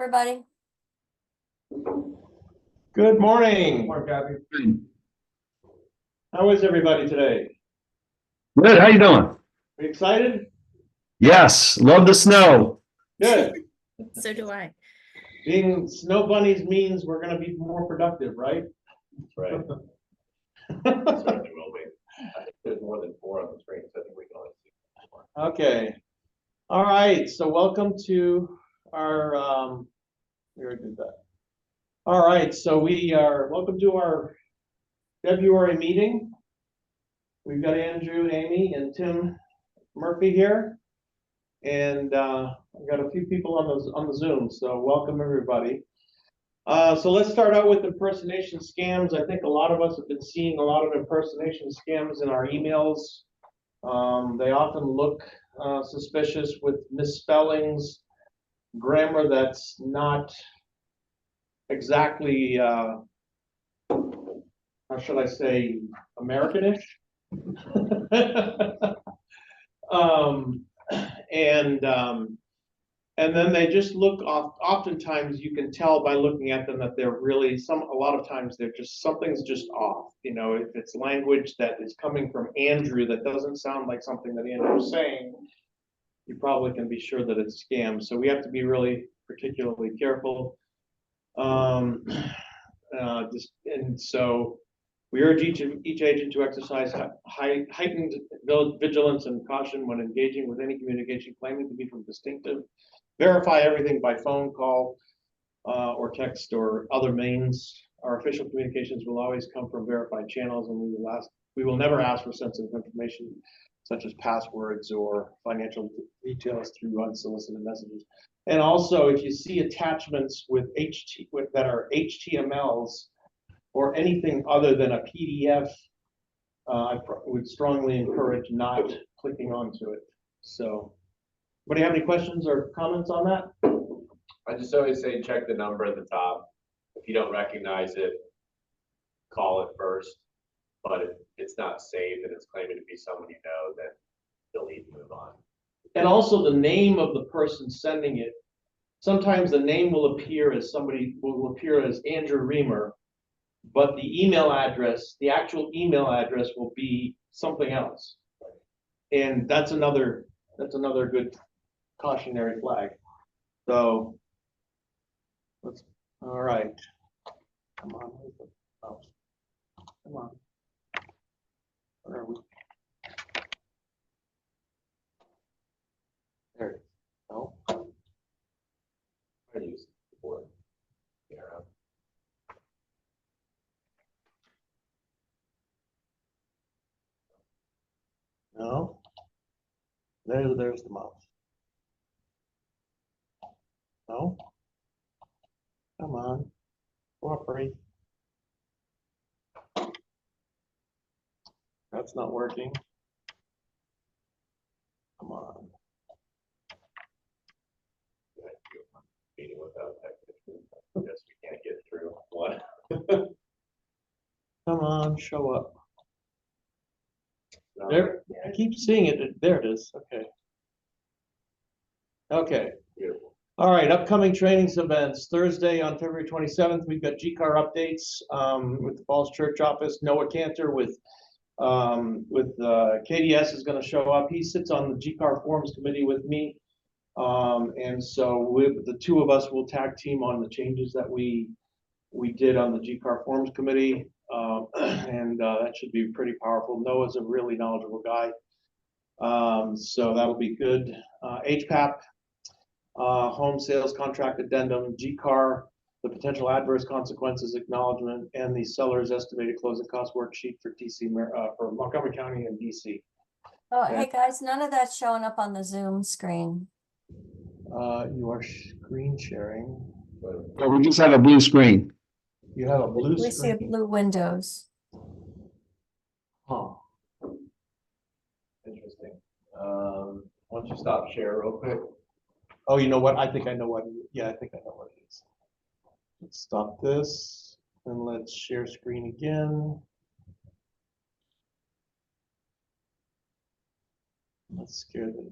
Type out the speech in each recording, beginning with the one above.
everybody. Good morning. Morning, Kathy. How is everybody today? Good, how you doing? Are you excited? Yes, love the snow. Good. So do I. Being snow bunnies means we're gonna be more productive, right? Right. Certainly will be. I think there's more than 4 on the screen, so I think we can only see one. Okay. All right, so welcome to our, we already did that. All right, so welcome to our February meeting. We've got Andrew, Amy, and Tim Murphy here. And I've got a few people on the Zoom, so welcome everybody. So let's start out with impersonation scams. I think a lot of us have been seeing a lot of impersonation scams in our emails. They often look suspicious with misspellings, grammar that's not exactly, how should I say, Americanish. And then they just look oftentimes you can tell by looking at them that they're really a lot of times they're just, something's just off. You know, if it's language that is coming from Andrew that doesn't sound like something that Andrew's saying, you probably can be sure that it's scam. So we have to be really particularly careful. And so we urge each agent to exercise heightened vigilance and caution when engaging with any communication claiming to be from Distinctive. Verify everything by phone call or text or other means. Our official communications will always come from verified channels, and we will never ask for sensitive information such as passwords or financial details through unsolicited messages. And also, if you see attachments that are HTMLs or anything other than a PDF, I would strongly encourage not clicking onto it. So, anybody have any questions or comments on that? I just always say check the number at the top. If you don't recognize it, call it first. But if it's not saved and it's claiming to be someone you know, then delete and move on. And also the name of the person sending it. Sometimes the name will appear as Andrew Reamer, but the email address, the actual email address will be something else. And that's another good cautionary flag. So all right. Come on, come on. Where are we? There it is. No. I use the board. No. There's the mouse. No. Come on. Cooperate. That's not working. Come on. Meeting without technician. I guess we can't get through. What? Come on, show up. No. There, I keep seeing it. There it is. Okay. Okay. Beautiful. All right. Upcoming trainings events. Thursday on February 27th, we've got GCAR updates with the Falls Church office. Noah Cantor with KDS is going to show up. He sits on the GCAR Forums Committee with me. And so the two of us will tag team on the changes that we did on the GCAR Forums Committee. And that should be pretty powerful. Noah's a really knowledgeable guy. So that'll be good. HPAP, home sales contract addendum, GCAR, the potential adverse consequences acknowledgement, and the seller's estimated closing cost worksheet for for Montgomery County and DC. Oh, hey guys, none of that's showing up on the Zoom screen. You are screen sharing. So we just have a blue screen. You have a blue We see a screen. blue windows. Huh. Interesting. Why don't you stop share real quick? Oh, you know what? I think I know what. Yeah, I think I know what it is. Let's stop this and let's share screen again. Let's scare them.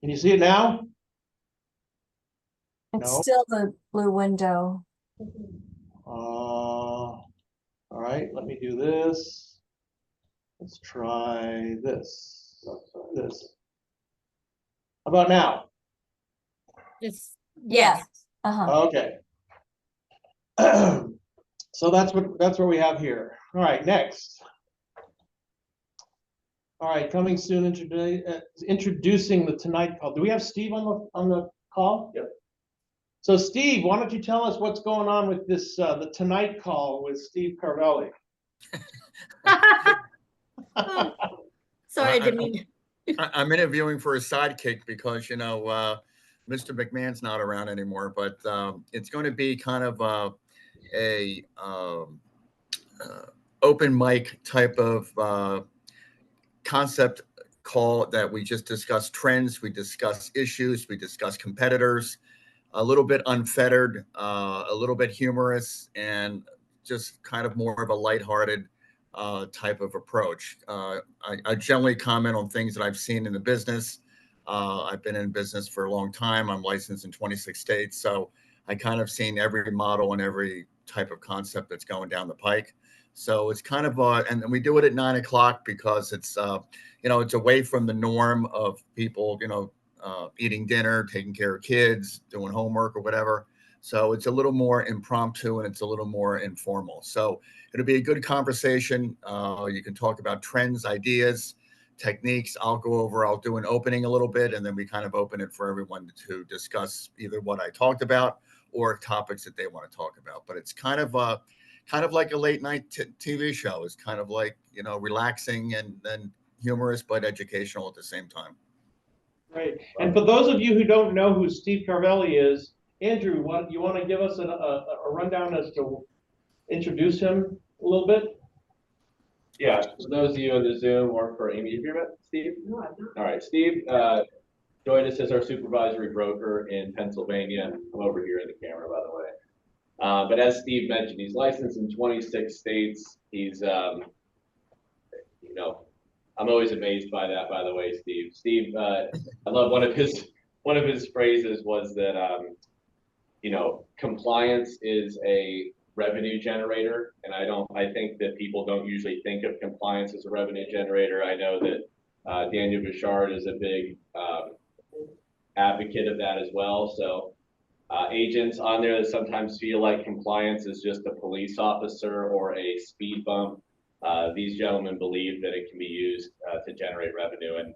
Can you see it now? It's No. still the blue window. All right, let me do this. Let's try this. This. How about now? It's, Yeah. yes, Okay. So that's what we have here. All right, next. All right, coming soon, introducing the Tonight Call. Do we have Steve on the call? Yep. So Steve, why don't you tell us what's going on with this, the Tonight Call with Steve Carvelli? sorry, I didn't mean, I'm interviewing for a sidekick because, Mr. McMahon's not around anymore, but it's going to be kind of a open mic type of concept call that we just discuss trends, we discuss issues, we discuss competitors, a little bit unfettered, a little bit humorous, and just kind of more of a lighthearted type of approach. I generally comment on things that I've seen in the business. I've been in business for a long time. I'm licensed in 26 states. So I kind of seen every model and every type of concept that's going down the pike. So it's kind of, and we do it at 9 o'clock because it's, it's away from the norm of people, eating dinner, taking care of kids, doing homework or whatever. So it's a little more impromptu and it's a little more informal. So it'll be a good conversation. You can talk about trends, ideas, techniques. I'll do an opening a little bit, and then we kind of open it for everyone to discuss either what I talked about or topics that they want to talk about. But it's kind of like a late night TV show. It's kind of like, relaxing and then humorous, but educational at the same time. Great. And for those of you who don't know who Steve Carvelli is, Andrew, you want to give us a rundown as to introduce him a little bit? Yeah, for those of you on the Zoom or for Amy, have you met Steve? No, I've not. All right, Steve joined us as our supervisory broker in Pennsylvania. I'm over here in the camera, by the way. But as Steve mentioned, he's licensed in 26 states. He's, I'm always amazed by that, by the way, Steve. Steve, I love one of his phrases was that, compliance is a revenue generator. And I think that people don't usually think of compliance as a revenue generator. I know that Daniel Bouchard is a big advocate of that as well. So agents on there that sometimes feel like compliance is just a police officer or a speed bump. These gentlemen believe that it can be used to generate revenue. And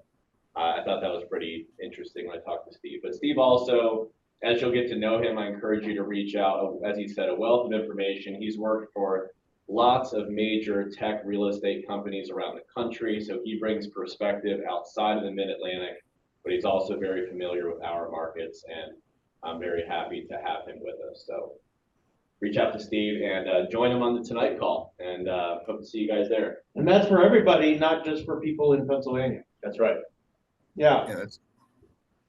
I thought that was pretty interesting when I talked to Steve. But Steve also, as you'll get to know him, I encourage you to reach out. As he said, a wealth of information. He's worked for lots of major tech real estate companies around the country. So he brings perspective outside of the Mid-Atlantic, but he's also very familiar with our markets. And I'm very happy to have him with us. So reach out to Steve and join him on the Tonight Call, and hope to see you guys there. And that's for everybody, not just for people in Pennsylvania. That's right. Yeah. Yeah, that's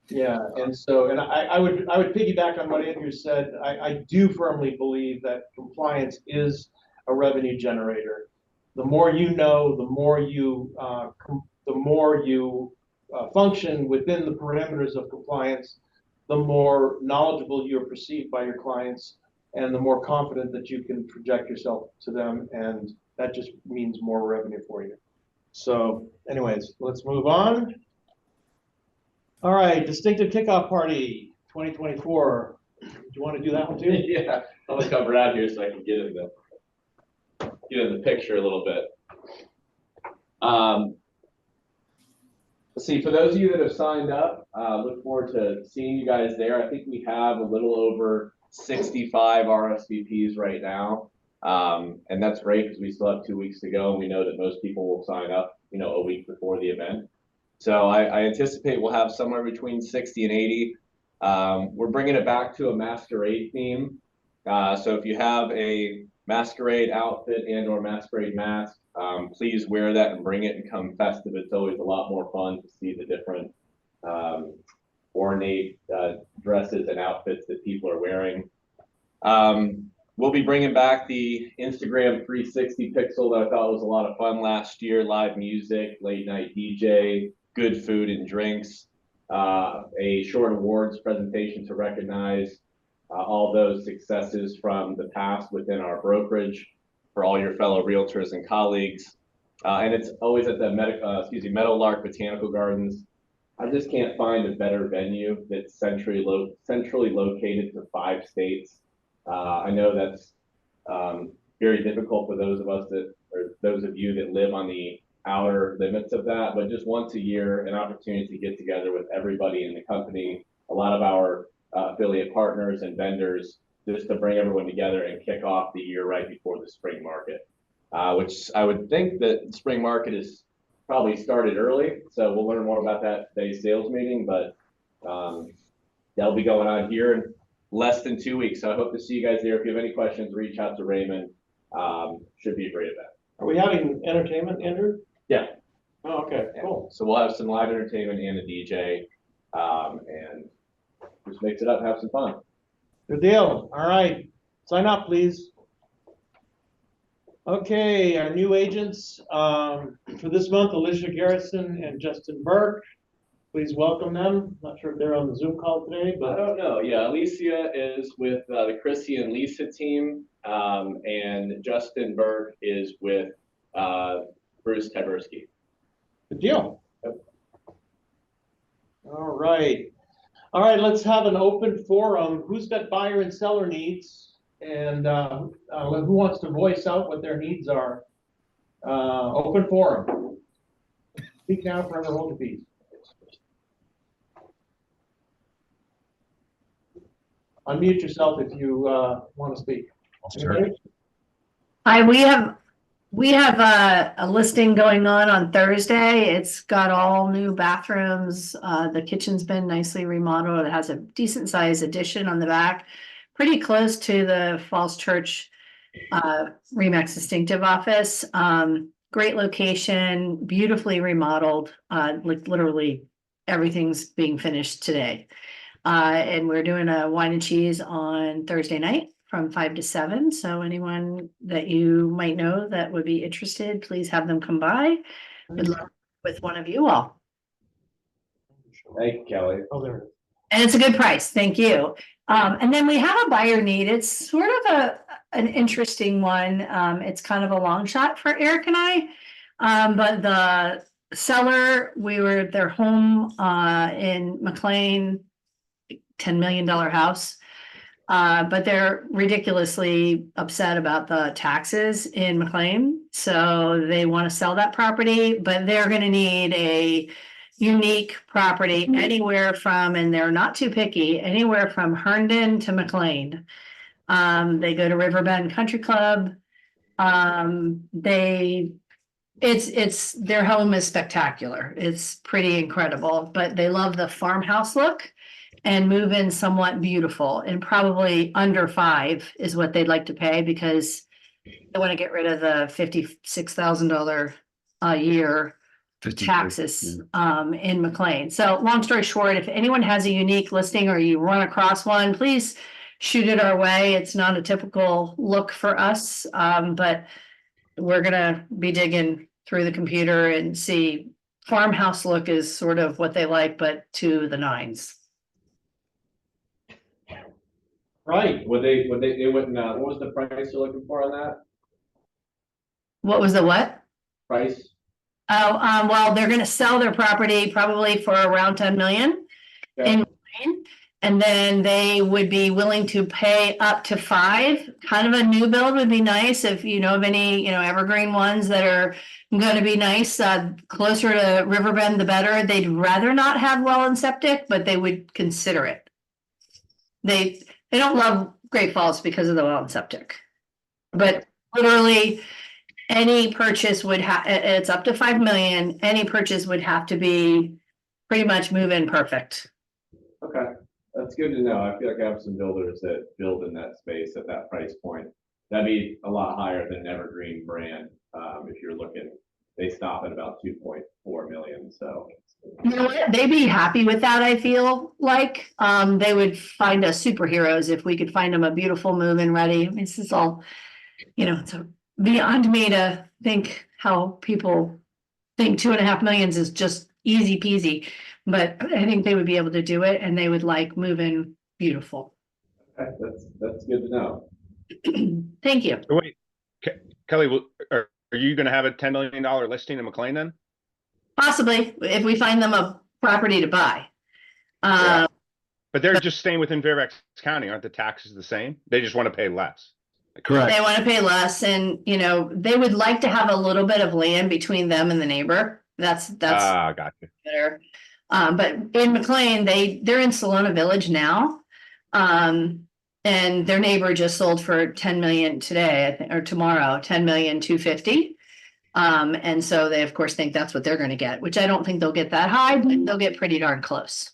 Yeah, and so, and I would piggyback on what Andrew said. I do firmly believe that compliance is a revenue generator. The more you know, the more you function within the parameters of compliance, the more knowledgeable you're perceived by your clients, and the more confident that you can project yourself to them, and that just means more revenue for you. So, anyways, let's move on. All right, distinctive kickoff party 2024. Do you want to do that one too? Yeah, I'm gonna come around here so I can get in the picture a little bit. Let's see, for those of you that have signed up, look forward to seeing you guys there. I think we have a little over 65 RSVPs right now. And that's great because we still have 2 weeks to go, and we know that most people will sign up, a week before the event. So I anticipate we'll have somewhere between 60 and 80. We're bringing it back to a masquerade theme. So if you have a masquerade outfit and or masquerade mask, please wear that and bring it and come festive. It's always a lot more fun to see the different ornate dresses and outfits that people are wearing. We'll be bringing back the Instagram 360 pixel that I thought was a lot of fun last year. Live music, late night DJ, good food and drinks, a short awards presentation to recognize all those successes from the past within our brokerage for all your fellow realtors and colleagues. And it's always at the Meadowlark Botanical Gardens. I just can't find a better venue that's centrally located to 5 states. I know that's very difficult for those of us or those of you that live on the outer limits of that, but just once a year, an opportunity to get together with everybody in the company, a lot of our affiliate partners and vendors, just to bring everyone together and kick off the year right before the spring market, which I would think that the spring market is probably started early. So we'll learn more about that today's sales meeting, but that'll be going on here in less than 2 weeks. So I hope to see you guys there. If you have any questions, reach out to Raymond. Should be a great event. Are we having entertainment, Andrew? Yeah. Oh, okay, cool. So we'll have some live entertainment and a DJ, and just mix it up and have some fun. Good deal. All right. Sign up, please. Okay, our new agents for this month, Alicia Garrison and Justin Burke. Please welcome them. Not sure if they're on the Zoom call today, I but don't know. Yeah, Alicia is with the Chrissy and Lisa team, and Justin Burke is with Bruce Taberski. good deal. Yep. All right. All right, let's have an open forum. Who's got buyer and seller needs? And who wants to voice out what their needs are? Open forum. Speak now, forever hold your peace. Unmute yourself if you want to speak. Anybody? Hi, we have a listing going on Thursday. It's got all new bathrooms. The kitchen's been nicely remodeled. It has a decent sized addition on the back, pretty close to the Falls Church Remax Distinctive office. Great location, beautifully remodeled. Like literally everything's being finished today. And we're doing a wine and cheese on Thursday night from 5 to 7. So anyone that you might know that would be interested, please have them come by. Good luck with one of you all. Thank you, Kelly. Oh, there. And it's a good price. Thank you. And then we have a buyer need. It's sort of an interesting one. It's kind of a long shot for Eric and I. But the seller, we were at their home in McLean, $10 million house. But they're ridiculously upset about the taxes in McLean. So they want to sell that property, but they're going to need a unique property anywhere from, and they're not too picky, anywhere from Herndon to McLean. They go to Riverbend Country Club. Their home is spectacular. It's pretty incredible, but they love the farmhouse look and move in somewhat beautiful, and probably under 5 is what they'd like to pay because they want to get rid of the $56,000 a year taxes in McLean. So long story short, if anyone has a unique listing or you run across one, please shoot it our way. It's not a typical look for us, but we're gonna be digging through the computer and see. Farmhouse look is sort of what they like, but to the nines. Right. They wouldn't, what was the price you're looking for on that? What was the what? Price? Oh, well, they're gonna sell their property probably for around 10 million. Okay. In McLean, and then they would be willing to pay up to 5. Kind of a new build would be nice if you know of any, evergreen ones that are gonna be nice, closer to Riverbend, the better. They'd rather not have well and septic, but they would consider it. They don't love Great Falls because of the well and septic. But literally any purchase would have, it's up to 5 million. Any purchase would have to be pretty much move in perfect. Okay, that's good to know. I feel like I have some builders that build in that space at that price point. That'd be a lot higher than Evergreen brand. If you're looking, they stop at about 2.4 million, so. You know what? They'd be happy with that, I feel like. They would find us superheroes if we could find them a beautiful move-in ready. I mean, this is all, it's beyond me to think how people think 2.5 million is just easy peasy. But I think they would be able to do it, and they would like move in beautiful. That's good to know. Thank you. So wait, Kelly, are you gonna have a $10 million listing in McLean then? Possibly, if we find them a property to buy. Yeah. But they're just staying within Fairfax County, aren't the taxes the same? They just want to pay less. Correct. They want to pay less and, you know, they would like to have a little bit of land between them and the neighbor. That's Gotcha. better. But in McLean, they're in Salona Village now. And their neighbor just sold for 10 million today, I think, or tomorrow, 10,250,000. And so they of course think that's what they're gonna get, which I don't think they'll get that high, but they'll get pretty darn close.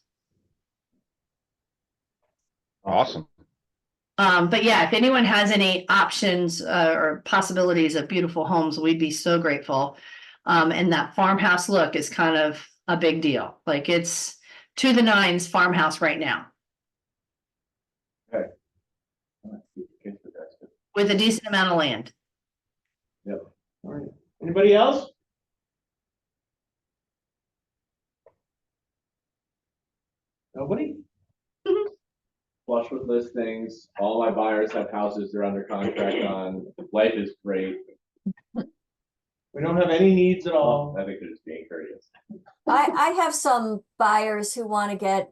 Awesome. But yeah, if anyone has any options, or possibilities of beautiful homes, we'd be so grateful. And that farmhouse look is kind of a big deal. Like it's to the nines farmhouse right now with a decent amount of land. All right. Anybody else? Nobody? Flush with listings. All my buyers have houses they're under contract on. Life is great. We don't have any needs at all. I think they're just being courteous. I have some buyers who want to get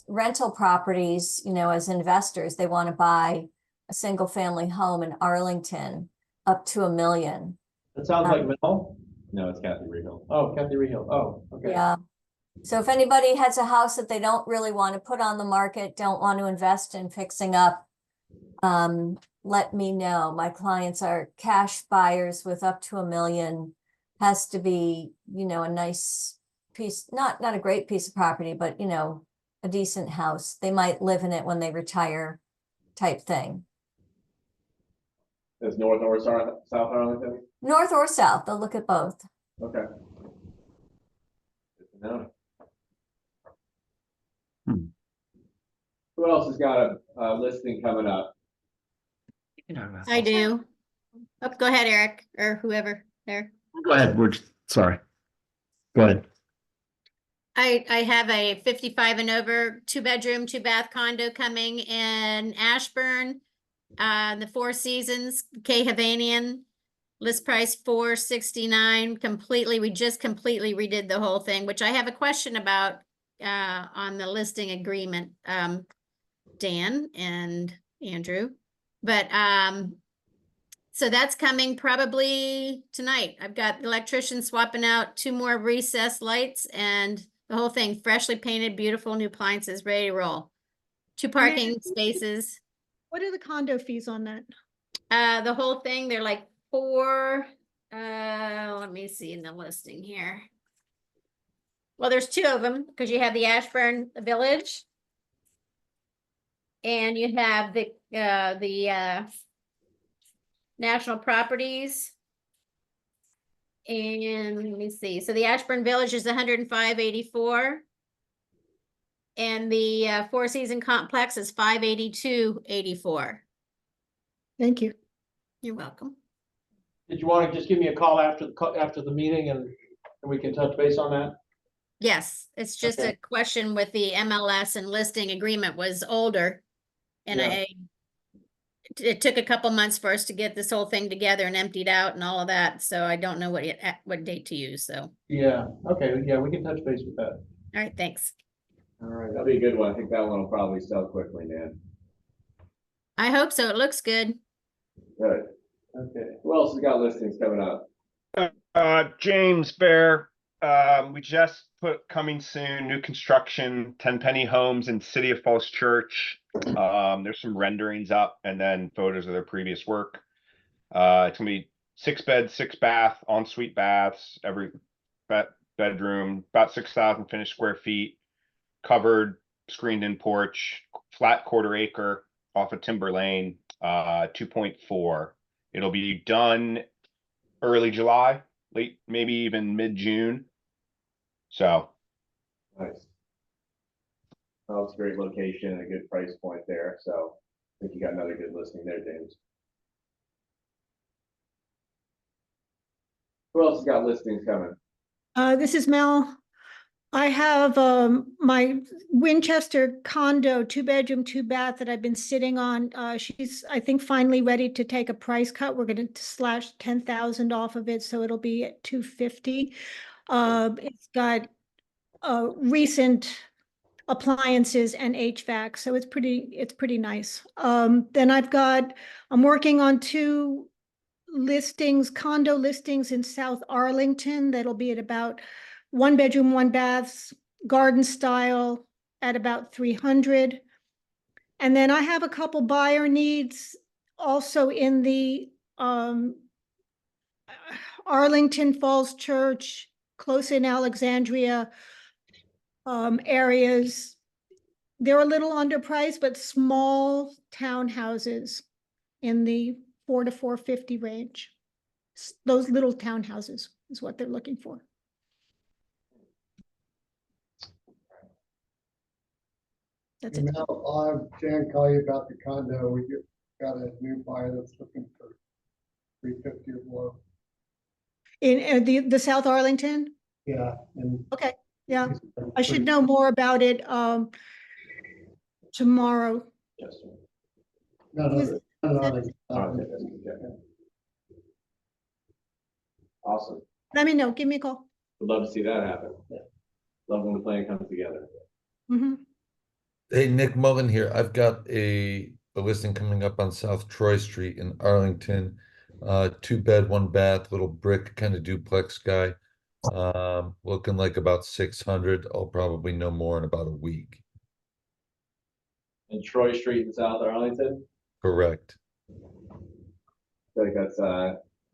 rental properties, you know, as investors. They want to buy a single family home in Arlington up to $1 million. That sounds like Mel. No, it's Kathy Regal. Oh, Kathy Rehill. Oh, okay. Yeah. So if anybody has a house that they don't really want to put on the market, don't want to invest in fixing up, let me know. My clients are cash buyers with up to $1 million. Has to be, you know, a nice piece, not a great piece of property, but you know, a decent house. They might live in it when they retire type thing. Is North or South Arlington? North or south, they'll look at both. Okay. Good to know. Who else has got a listing coming up? I do. Oh, go ahead, Eric, or whoever there. Go ahead, sorry. Go ahead. I have a 55 and over, 2-bedroom, 2-bath condo coming in Ashburn. The Four Seasons, K Havanian, list price $469 completely. We just completely redid the whole thing, which I have a question about on the listing agreement, Dan and Andrew. But so that's coming probably tonight. I've got the electrician swapping out 2 more recessed lights and the whole thing freshly painted, beautiful new appliances, ready to roll. 2 parking spaces. What are the condo fees on that? The whole thing, they're like 4, let me see in the listing here. Well, there's 2 of them because you have the Ashburn Village. And you have the National Properties. And let me see. So the Ashburn Village is $105.84. And the Four Season Complex is $582.84. Thank you. You're welcome. Did you want to just give me a call after the meeting and we can touch base on that? Yes, it's just Okay. a question with the MLS and listing agreement was older. And Yeah. it took a couple months for us to get this whole thing together and emptied out and all of that. So I don't know what date to use. So, Yeah, okay, yeah, we can touch base with that. all right, thanks. All right. That'll be a good one. I think that one will probably sell quickly, man. I hope so. It looks good. Good. Okay. Who else has got listings coming up? James Bear, we just put coming soon, new construction, 10 Penny Homes in City of Falls Church. There's some renderings up and then photos of their previous work. It's gonna be 6 bed, 6 bath, ensuite baths, every bedroom, about 6,000 finished square feet, covered, screened in porch, flat 1/4 acre off of Timber Lane, 2.4. It'll be done early July, late, maybe even mid-June. So, Nice. Oh, it's a great location and a good price point there, so I think you got another good listing there, James. Who else has got listings coming? This is Mel. I have my Winchester condo, 2-bedroom, 2-bath that I've been sitting on. She's, I think, finally ready to take a price cut. We're going to slash 10,000 off of it, so it'll be at 250. It's got recent appliances and HVAC, so it's pretty nice. Then I'm working on 2 listings, condo listings in South Arlington. That'll be at about 1-bedroom, 1-bath, garden style at about 300. And then I have a couple buyer needs also in the Arlington Falls Church, close in Alexandria areas. They're a little underpriced, but small townhouses in the 4 to 450 range. Those little townhouses is what they're looking for. That's it. Now, I'll have Jan call you about the condo. We got a new buyer that's looking for 350 or below. In the South Arlington? Yeah, and Okay, yeah, I should know more about it tomorrow. Yes. No, no, no, no, Okay, that's good, yeah. Awesome. Let me know, give me a call. Would love to see that happen. Love when the plan comes together. Mhm. Hey, Nick Mullen here. I've got a listing coming up on South Troy Street in Arlington. 2-bed, 1-bath, little brick kind of duplex guy. Looking like about 600. I'll probably know more in about a week. In Troy Street in South Arlington, Correct. I feel like that's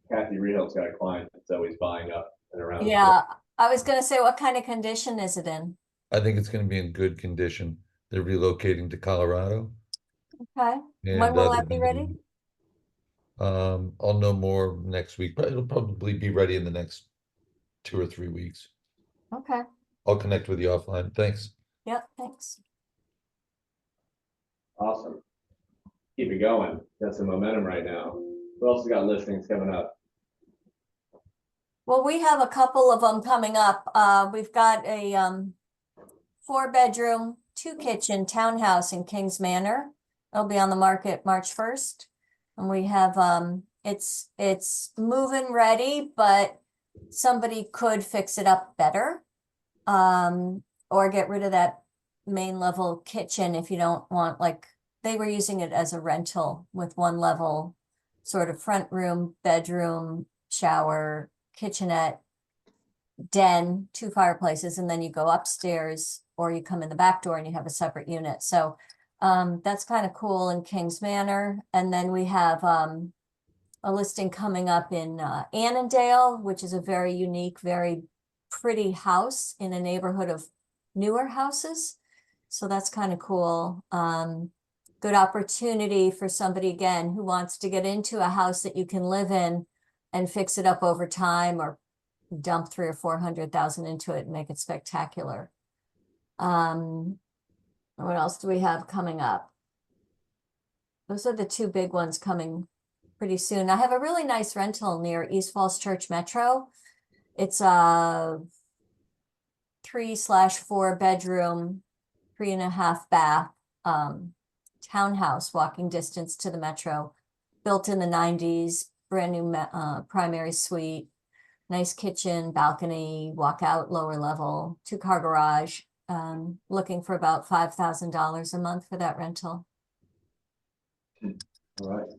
Kathy Rehill's got a client that's always buying up and around. Yeah, I was gonna say, what kind of condition is it in? I think it's going to be in good condition. They're relocating to Colorado. Okay, And when will that be ready? I'll know more next week, but it'll probably be ready in the next 2 or 3 weeks. Okay, I'll connect with you offline. Thanks. yep, thanks. Awesome. Keep it going. Got some momentum right now. Who else has got listings coming up? Well, we have a couple of them coming up. We've got a 4-bedroom, 2-kitchen townhouse in Kings Manor. It'll be on the market March 1st. And we have it's move-in ready, but somebody could fix it up better. Or get rid of that main level kitchen if you don't want, like, they were using it as a rental with 1 level sort of front room, bedroom, shower, kitchenette, den, 2 fireplaces, and then you go upstairs or you come in the back door and you have a separate unit. So that's kind of cool in Kings Manor. And then we have a listing coming up in Annandale, which is a very unique, very pretty house in a neighborhood of newer houses. So that's kind of cool. Good opportunity for somebody, again, who wants to get into a house that you can live in and fix it up over time, or dump 300,000 or 400,000 into it and make it spectacular. What else do we have coming up? Those are the 2 big ones coming pretty soon. I have a really nice rental near East Falls Church Metro. It's a 3/4 bedroom, 3.5 bath townhouse, walking distance to the Metro, built in the 90s, brand new primary suite, nice kitchen, balcony, walkout, lower level, 2-car garage. Looking for about $5,000 a month for that rental. All right.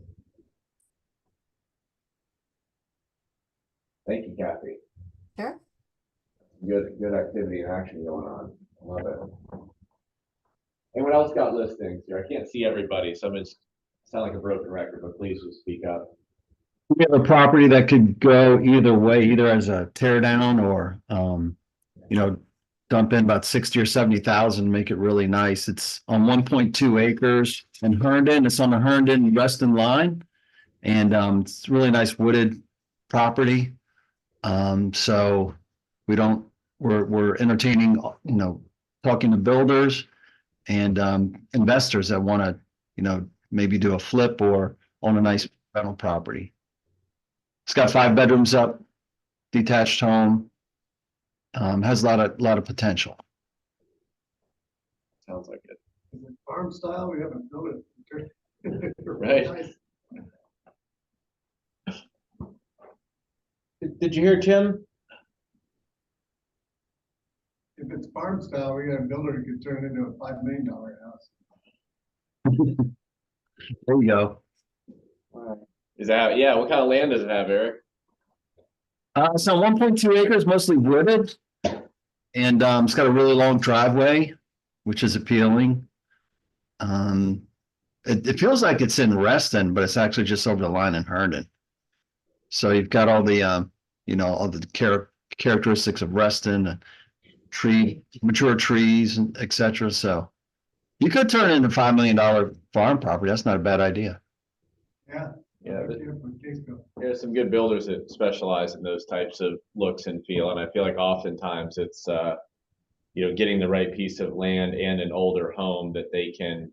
Thank you, Kathy. Sure. Good activity and action going on. I love it. Anyone else got listings here? I can't see everybody, so I'm just sound like a broken record, but please just speak up. We have a property that could go either way, either as a tear down or, dump in about 60 or 70,000, make it really nice. It's on 1.2 acres in Herndon. It's on the Herndon Reston line. And it's really nice wooded property. So we're entertaining, talking to builders and investors that want to, maybe do a flip or own a nice rental property. It's got 5 bedrooms up, detached home. Has a lot of potential. Sounds like it. Is it farm style? We haven't built it. Right. Did you hear Tim? If it's farm style, we got a builder who could turn it into a $5 million house. There you go. Is that, yeah, what kind of land does it have, Eric? So 1.2 acres, mostly wooded. And it's got a really long driveway, which is appealing. It feels like it's in Reston, but it's actually just over the line in Herndon. So you've got all the all the characteristics of Reston, mature trees, and etc. So you could turn it into $5 million farm property. That's not a bad idea. Yeah. Yeah, Right there for Caseville. there's some good builders that specialize in those types of looks and feel, and I feel like oftentimes it's getting the right piece of land and an older home that they can,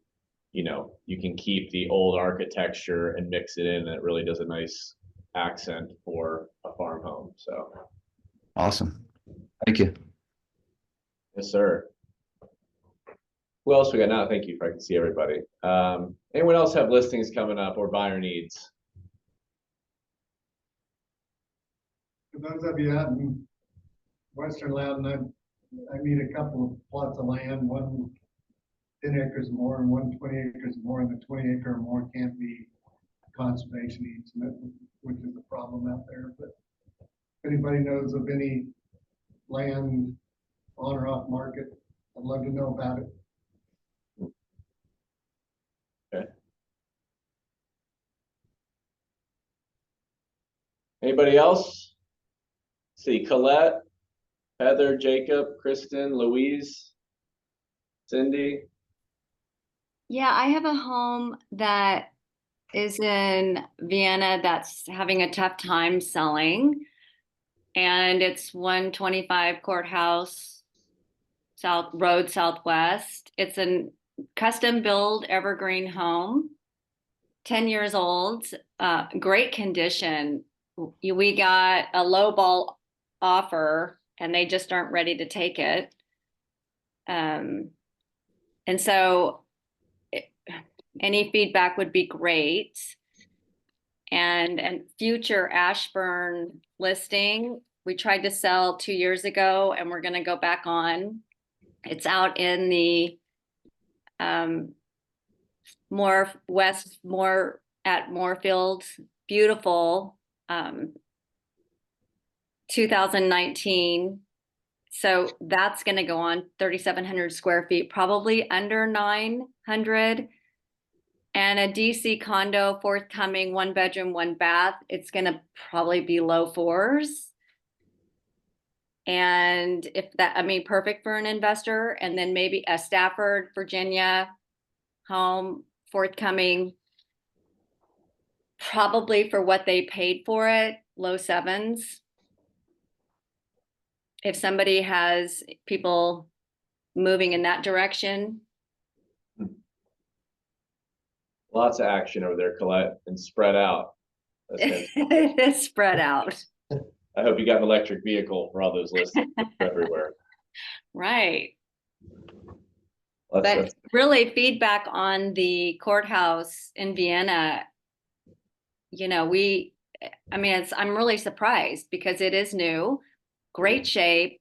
you can keep the old architecture and mix it in, and it really does a nice accent for a farm home. So, Awesome. Thank you. yes, sir. Who else we got now? Thank you, if I can see everybody. Anyone else have listings coming up or buyer needs? For those of you out in Western Loudon, I need a couple of plots of land, one 10 acres more and one 20 acres more, and the 20 acre or more can't be conservation easement, which is a problem out there. But if anybody knows of any land on or off market, I'd love to know about it. Anybody else? See, Colette, Heather, Jacob, Kristen, Louise, Cindy. Yeah, I have a home that is in Vienna that's having a tough time selling. And it's 125 Courthouse Road Southwest. It's a custom build evergreen home, 10 years old, great condition. We got a lowball offer and they just aren't ready to take it. And so any feedback would be great. And future Ashburn listing, we tried to sell 2 years ago and we're going to go back on. It's out in the more west, more at Moorfield, beautiful, 2019. So that's going to go on 3,700 square feet, probably under 900. And a DC condo forthcoming, 1 bedroom, 1 bath. It's going to probably be low 4s. And if that, I mean, perfect for an investor. And then maybe a Stafford, Virginia home forthcoming, probably for what they paid for it, low 7s. If somebody has people moving in that direction. Lots of action over there, Colette, and spread out. It's spread out. I hope you got an electric vehicle for all those listings everywhere. Right. But really feedback on the courthouse in Vienna, I'm really surprised because it is new, great shape,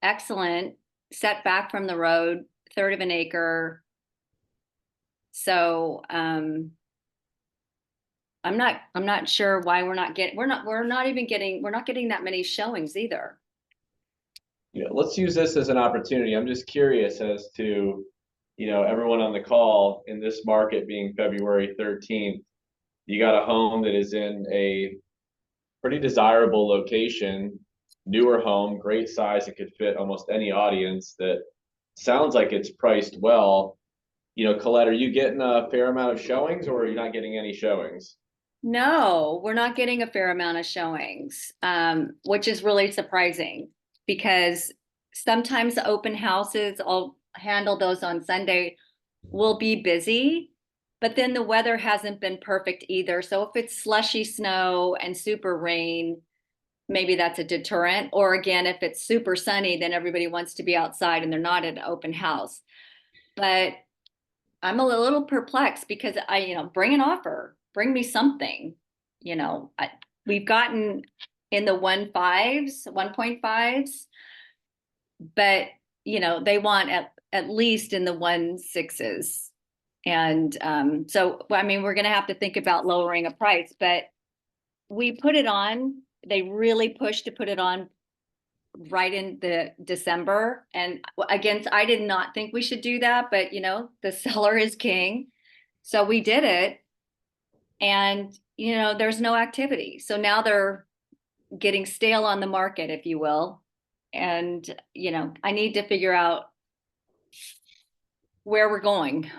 excellent, set back from the road, 1/3 of an acre. So I'm not sure why we're not getting that many showings either. Let's use this as an opportunity. I'm just curious as to, everyone on the call in this market being February 13th, you got a home that is in a pretty desirable location, newer home, great size. It could fit almost any audience. That sounds like it's priced well. Colette, are you getting a fair amount of showings or are you not getting any showings? No, we're not getting a fair amount of showings, which is really surprising because sometimes the open houses, I'll handle those on Sunday, will be busy, but then the weather hasn't been perfect either. So if it's slushy snow and super rain, maybe that's a deterrent. Or again, if it's super sunny, then everybody wants to be outside and they're not at an open house. But I'm a little perplexed because bring an offer, bring me something. We've gotten in the 1.5s, but they want at least in the 1.6s. And so, I mean, we're going to have to think about lowering a price, but we put it on. They really pushed to put it on right in the December. And again, I did not think we should do that, but the seller is king. So we did it. And, there's no activity. So now they're getting stale on the market, if you will. And, I need to figure out where we're going.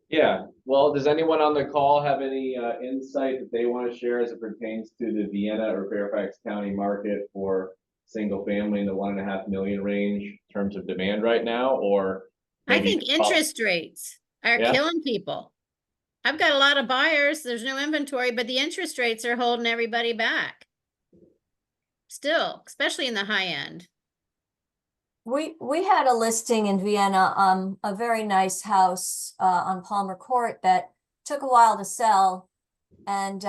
Yeah, well, does anyone on the call have any insight that they want to share as it pertains to the Vienna or Fairfax County market for single family in the 1.5 million range in terms of demand right now? Or I maybe- think interest rates are Yeah. killing people. I've got a lot of buyers, there's no inventory, but the interest rates are holding everybody back. Still, especially in the high end. We had a listing in Vienna, a very nice house on Palmer Court that took a while to sell. And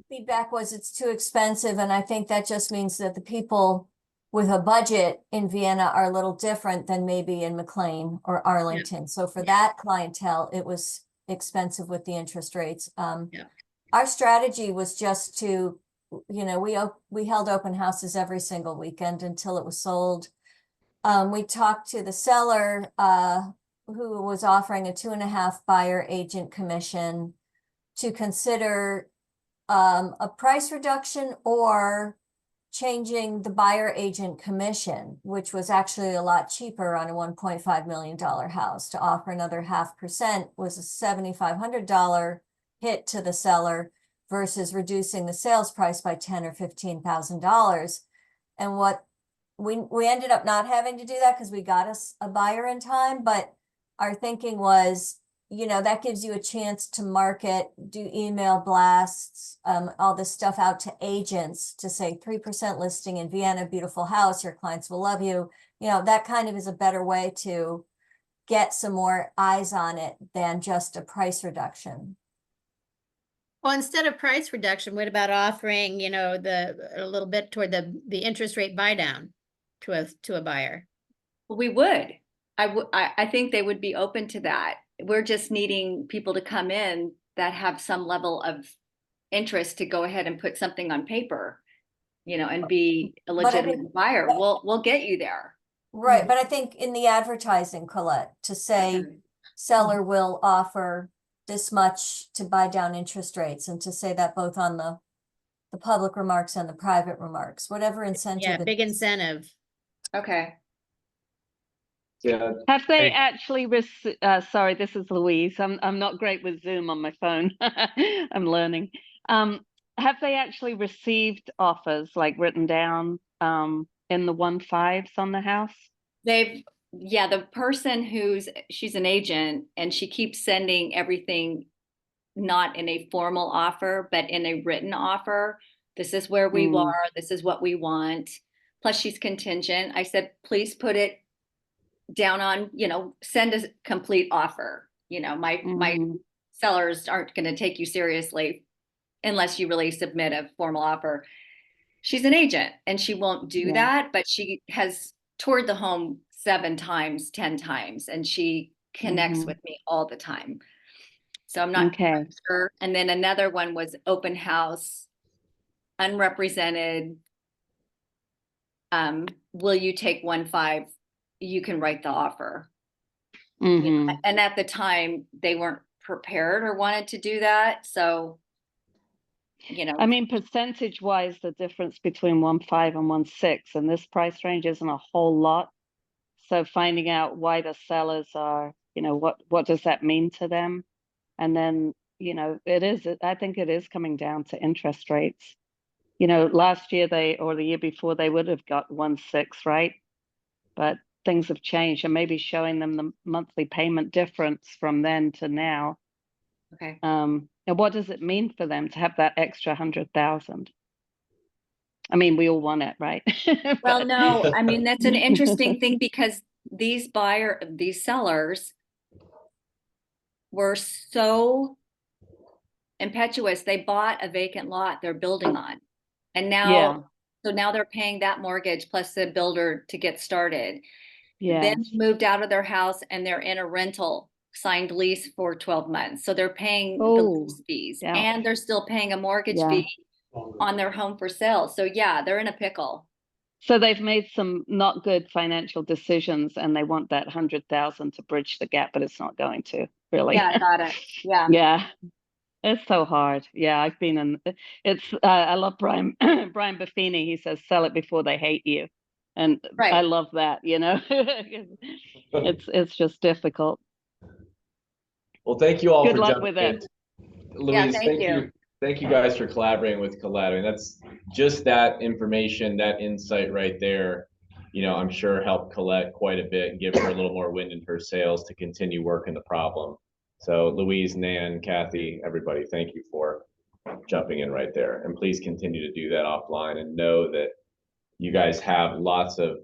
feedback was it's too expensive. And I think that just means that the people with a budget in Vienna are a little different than maybe in McLean or Arlington. So for that clientele, it was expensive with the interest rates. Our strategy was just to, we held open houses every single weekend until it was sold. We talked to the seller who was offering a 2.5 buyer agent commission to consider a price reduction or changing the buyer agent commission, which was actually a lot cheaper on a $1.5 million house. To offer another 0.5% was a $7,500 hit to the seller versus reducing the sales price by $10,000 or $15,000. And what we ended up not having to do that because we got us a buyer in time, but our thinking was, that gives you a chance to market, do email blasts, all this stuff out to agents to say 3% listing in Vienna, beautiful house, your clients will love you. That kind of is a better way to get some more eyes on it than just a price reduction. Well, instead of price reduction, what about offering, a little bit toward the interest rate buy down to a buyer? Well, we would. I think they would be open to that. We're just needing people to come in that have some level of interest to go ahead and put something on paper, and be a legitimate buyer. We'll get you there. Right, but I think in the advertising, Colette, to say seller will offer this much to buy down interest rates, and to say that both on the public remarks and the private remarks, whatever incentive. Yeah, big incentive. Okay. Yeah. Have they actually sorry, this is Louise. I'm not great with Zoom on my phone. I'm learning. Have they actually received offers like written down in the 1.5s on the house? The person she's an agent, and she keeps sending everything not in a formal offer, but in a written offer. This is where we are. This is what we want. Plus she's contingent. I said, please put it down on, send a complete offer. My sellers aren't going to take you seriously unless you really submit a formal offer. She's an agent and she won't do that, but she has toured the home 7 times, 10 times, and she connects with me all the time. So I'm not sure. And then another one was open house, unrepresented. Will you take 1.5? You can write the offer. And at the time they weren't prepared or wanted to do that. So, I mean, percentage wise, the difference between 1.5 and 1.6 and this price range isn't a whole lot. So finding out why the sellers are, what does that mean to them? And then, I think it is coming down to interest rates. Last year or the year before, they would have got 1.6, right? But things have changed, and maybe showing them the monthly payment difference from then to now. Okay. And what does it mean for them to have that extra 100,000? I mean, we all want it, right? Well, But- no, I mean, that's an interesting thing because these sellers were so impetuous. They bought a vacant lot they're building on. And Yeah. now they're paying that mortgage plus the builder to get started. Yeah. Then moved out of their house and they're in a rental signed lease for 12 months. So they're paying the Oh, lease fees yeah. and they're still paying a mortgage Yeah. fee on their home for sale. So yeah, they're in a pickle. So they've made some not good financial decisions and they want that 100,000 to bridge the gap, but it's not going to really. Yeah, got it. Yeah. Yeah. It's so hard. Yeah, I've been in I love Brian Brian Buffini. He says sell it before they hate you. And Right. I love that, you know. It's just difficult. Well, thank you all Good for luck jumping with it. in. Louise, thank you. Thank you guys for collaborating with Colette. I mean, that's just that information, that insight right there, you know, I'm sure helped Colette quite a bit and give her a little more wind in her sails to continue working the problem. So Louise, Nan, Kathy, everybody, thank you for jumping in right there. And please continue to do that offline and know that you guys have lots of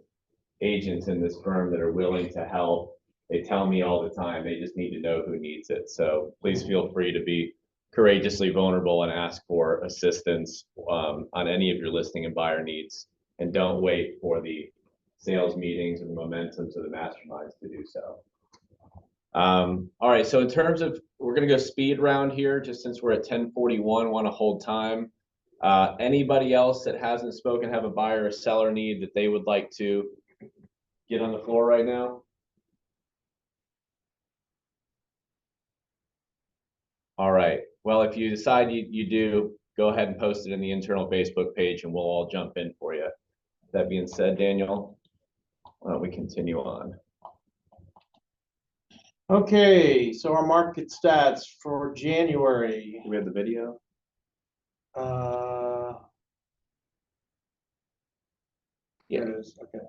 agents in this firm that are willing to help. They tell me all the time, they just need to know who needs it. So please feel free to be courageously vulnerable and ask for assistance on any of your listing and buyer needs. And don't wait for the sales meetings and the momentums of the masterminds to do so. All right, so in terms of, we're gonna go speed round here, just since we're at 10:41, want to hold time. Anybody else that hasn't spoken have a buyer or seller need that they would like to get on the floor right now? All right, well, if you decide you do, go ahead and post it in the internal Facebook page and we'll all jump in for you. That being said, Daniel, why don't we continue on? Okay, so our market stats for January. Do we have the video? Here it is, okay.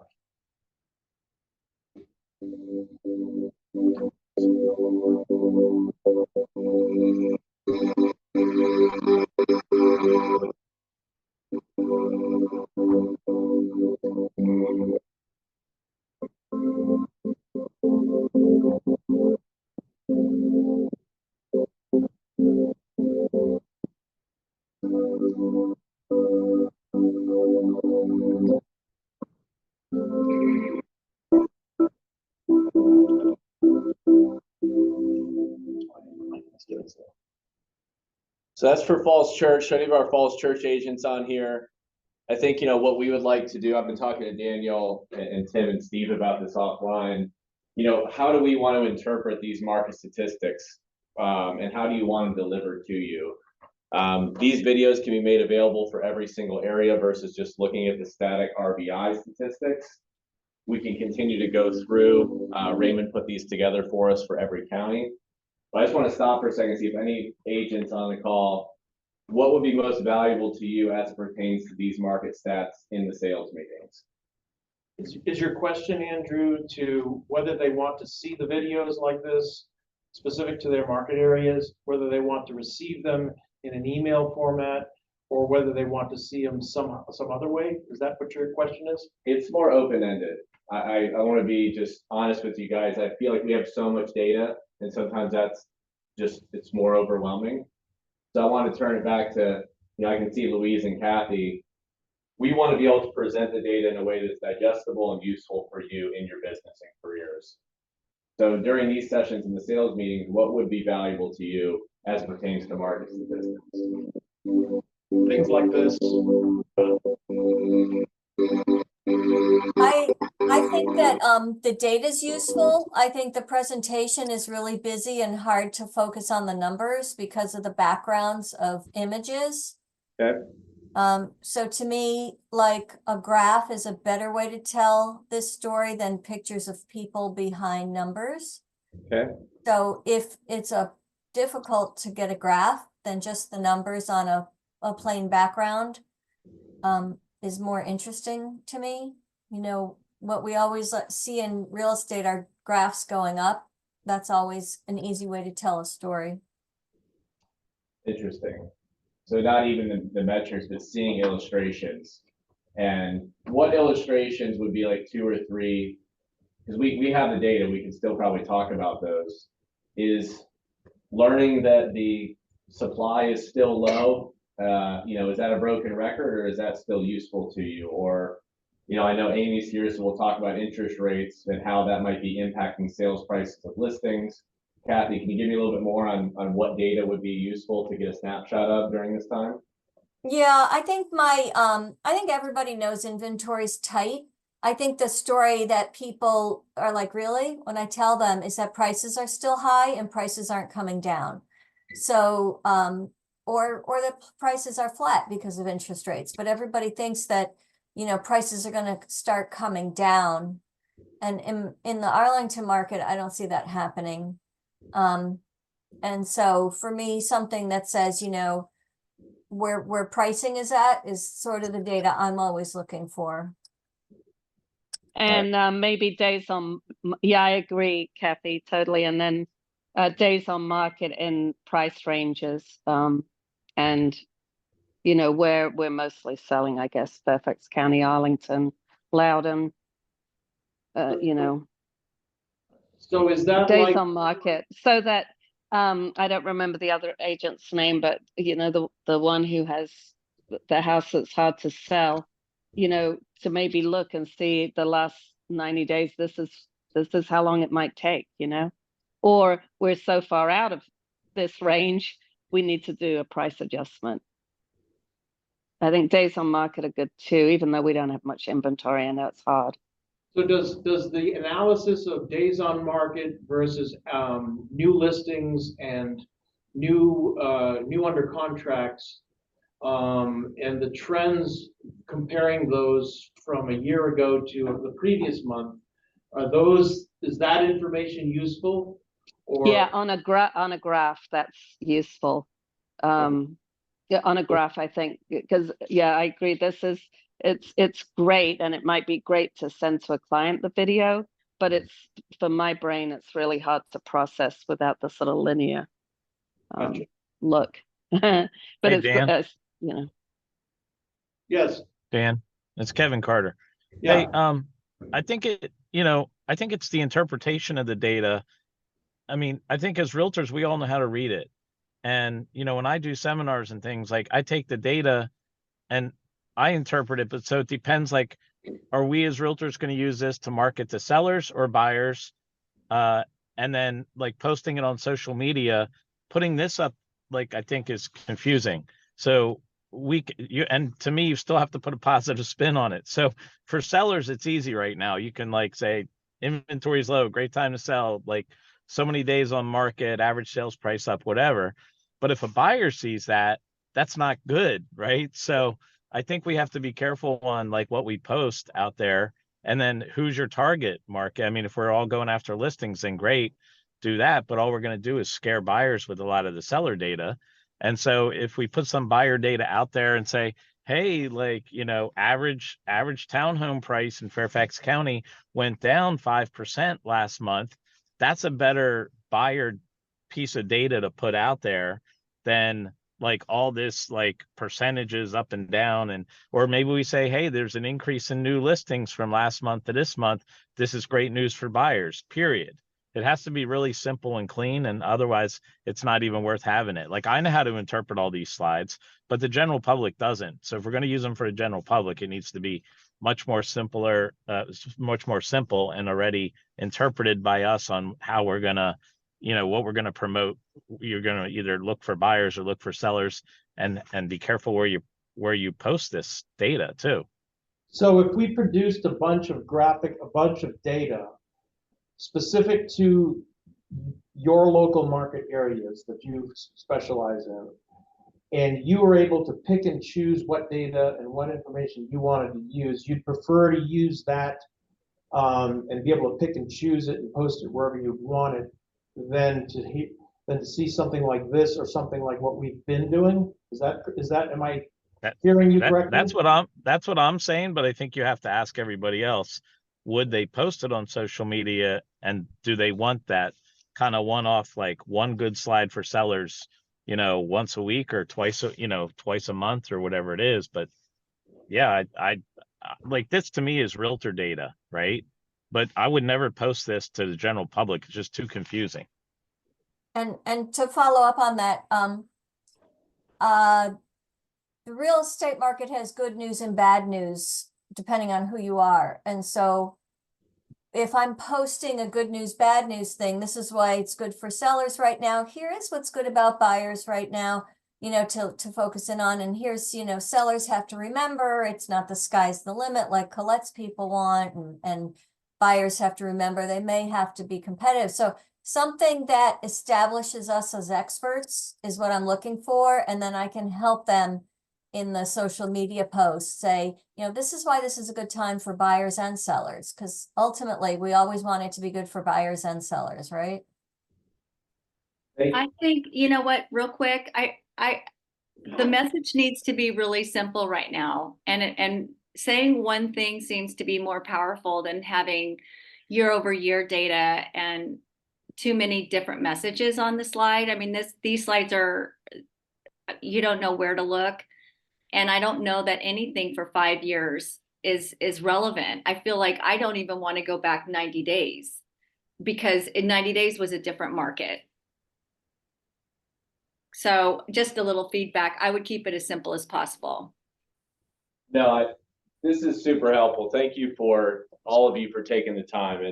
So that's for Falls Church. Any of our Falls Church agents on here? I think, you know, what we would like to do, I've been talking to Daniel and Tim and Steve about this offline. You know, how do we want to interpret these market statistics? And how do you want them delivered to you? These videos can be made available for every single area versus just looking at the static RBI statistics. We can continue to go through. Raymond put these together for us for every county. But I just want to stop for a second, see if any agents on the call, what would be most valuable to you as it pertains to these market stats in the sales meetings? Is your question, Andrew, to whether they want to see the videos like this specific to their market areas, whether they want to receive them in an email format, or whether they want to see them some other way? Is that what your question is? It's more open-ended. I want to be just honest with you guys. I feel like we have so much data and sometimes that's just, it's more overwhelming. So I want to turn it back to, you know, I can see Louise and Kathy. We want to be able to present the data in a way that's digestible and useful for you in your business and careers. So during these sessions in the sales meetings, what would be valuable to you as it pertains to market statistics? Things like this. I think that the data is useful. I think the presentation is really busy and hard to focus on the numbers because of the backgrounds of images. Okay. So to me, like a graph is a better way to tell this story than pictures of people behind numbers. Okay. So if it's difficult to get a graph, then just the numbers on a plain background is more interesting to me. You know, what we always see in real estate are graphs going up. That's always an easy way to tell a story. Interesting. So not even the metrics, but seeing illustrations And what illustrations would be like 2 or 3, because we have the data, we can still probably talk about those, is learning that the supply is still low. Is that a broken record, or is that still useful to you? Or, I know Amy's here, so we'll talk about interest rates and how that might be impacting sales prices of listings. Kathy, can you give me a little bit more on what data would be useful to get a snapshot of during this time? Yeah, I think I think everybody knows inventory's tight. I think the story that people are like, really, when I tell them, is that prices are still high and prices aren't coming down. So, or the prices are flat because of interest rates, but everybody thinks that, prices are gonna start coming down. And in the Arlington market, I don't see that happening. And so for me, something that says, where pricing is at is sort of the data I'm always looking for. And maybe days on, yeah, I agree, Kathy, totally. And then days on market in price ranges. And, where we're mostly selling, I guess, Fairfax County, Arlington, Loudoun, So is that days like, on market, so that I don't remember the other agent's name, but the one who has the house that's hard to sell, to maybe look and see the last 90 days, this is how long it might take, or we're so far out of this range, we need to do a price adjustment. I think days on market are good too, even though we don't have much inventory. I know it's hard. so does the analysis of days on market versus new listings and new under contracts and the trends, comparing those from a year ago to the previous month, is that information useful? Or Yeah, on a graph that's useful. Yeah, on a graph, I think, because I agree. It's great, and it might be great to send to a client the video, but it's, for my brain, it's really hard to process without the sort of linear look. But Hey, it's Dan. Yes, Dan, it's Kevin Carter. yeah. Hey, I think it's the interpretation of the data. I mean, I think as realtors, we all know how to read it. And, when I do seminars and things, like, I take the data and I interpret it, but so it depends, like, are we as realtors going to use this to market to sellers or buyers? And then, like, posting it on social media, putting this up, like, I think is confusing. So and to me, you still have to put a positive spin on it. So for sellers, it's easy right now. You can, like, say inventory is low, great time to sell, like so many days on market, average sales price up, whatever. But if a buyer sees that, that's not good, right? So I think we have to be careful on, like, what we post out there, and then who's your target market. I mean, if we're all going after listings, then great, do that. But all we're going to do is scare buyers with a lot of the seller data. And so if we put some buyer data out there and say, hey, like, average townhome price in Fairfax County went down 5% last month, that's a better buyer piece of data to put out there than, like, all this, like, percentages up and down. Or maybe we say, hey, there's an increase in new listings from last month to this month. This is great news for buyers, period. It has to be really simple and clean, and otherwise it's not even worth having it. Like, I know how to interpret all these slides, but the general public doesn't. So if we're going to use them for the general public, it needs to be much more simple and already interpreted by us on how we're going to, what we're going to promote. You're going to either look for buyers or look for sellers, and be careful where you post this data too. So if we produced a bunch of data specific to your local market areas that you specialize in, and you were able to pick and choose what data and what information you wanted to use, you'd prefer to use that and be able to pick and choose it and post it wherever you wanted, than to see something like this or something like what we've been doing? Am I hearing you correctly? That's what I'm saying, but I think you have to ask everybody else. Would they post it on social media, and do they want that kind of one-off, like one good slide for sellers, once a week or twice a month or whatever it is? But yeah, like this to me is realtor data, right? But I would never post this to the general public. It's just too confusing. And to follow up on that, the real estate market has good news and bad news, depending on who you are. And so if I'm posting a good news, bad news thing, this is why it's good for sellers right now. Here is what's good about buyers right now, you know, to focus in on. And here's, you know, sellers have to remember it's not the sky's the limit like Colette's people want. And buyers have to remember they may have to be competitive. So something that establishes us as experts is what I'm looking for. And then I can help them in the social media posts say, you know, this is why this is a good time for buyers and sellers, because ultimately we always want it to be good for buyers and sellers, right? I think, you know what, real quick, the message needs to be really simple right now. And saying one thing seems to be more powerful than having year-over-year data and too many different messages on the slide. I mean, these slides are, you don't know where to look. And I don't know that anything for 5 years is relevant. I feel like I don't even want to go back 90 days because in 90 days was a different market. So just a little feedback. I would keep it as simple as possible. No, this is super helpful. Thank you for all of you for taking the time.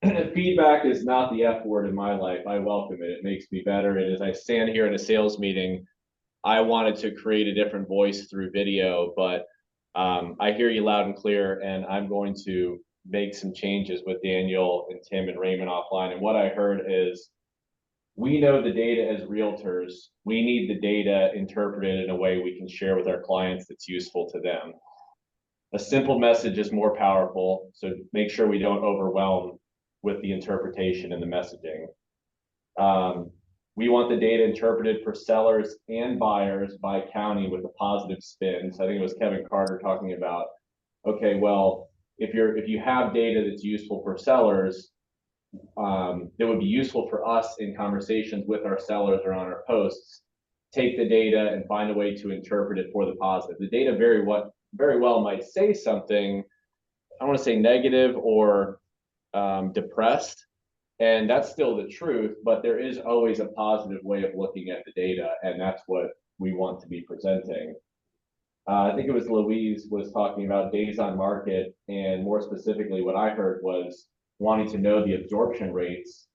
And feedback is not the F word in my life. I welcome it. It makes me better. And as I stand here in a sales meeting, I wanted to create a different voice through video, but I hear you loud and clear, and I'm going to make some changes with Daniel and Tim and Raymond offline. And what I heard is, we know the data as realtors. We need the data interpreted in a way we can share with our clients that's useful to them. A simple message is more powerful, so make sure we don't overwhelm with the interpretation and the messaging. We want the data interpreted for sellers and buyers by county with a positive spin. So I think it was Kevin Carter talking about, okay, well, if you have data that's useful for sellers, that would be useful for us in conversations with our sellers or on our posts, take the data and find a way to interpret it for the positive. The data very well might say something, I want to say negative or depressed, and that's still the truth, but there is always a positive way of looking at the data, and that's what we want to be presenting. I think it was Louise was talking about days on market, and more specifically what I heard was wanting to know the absorption rates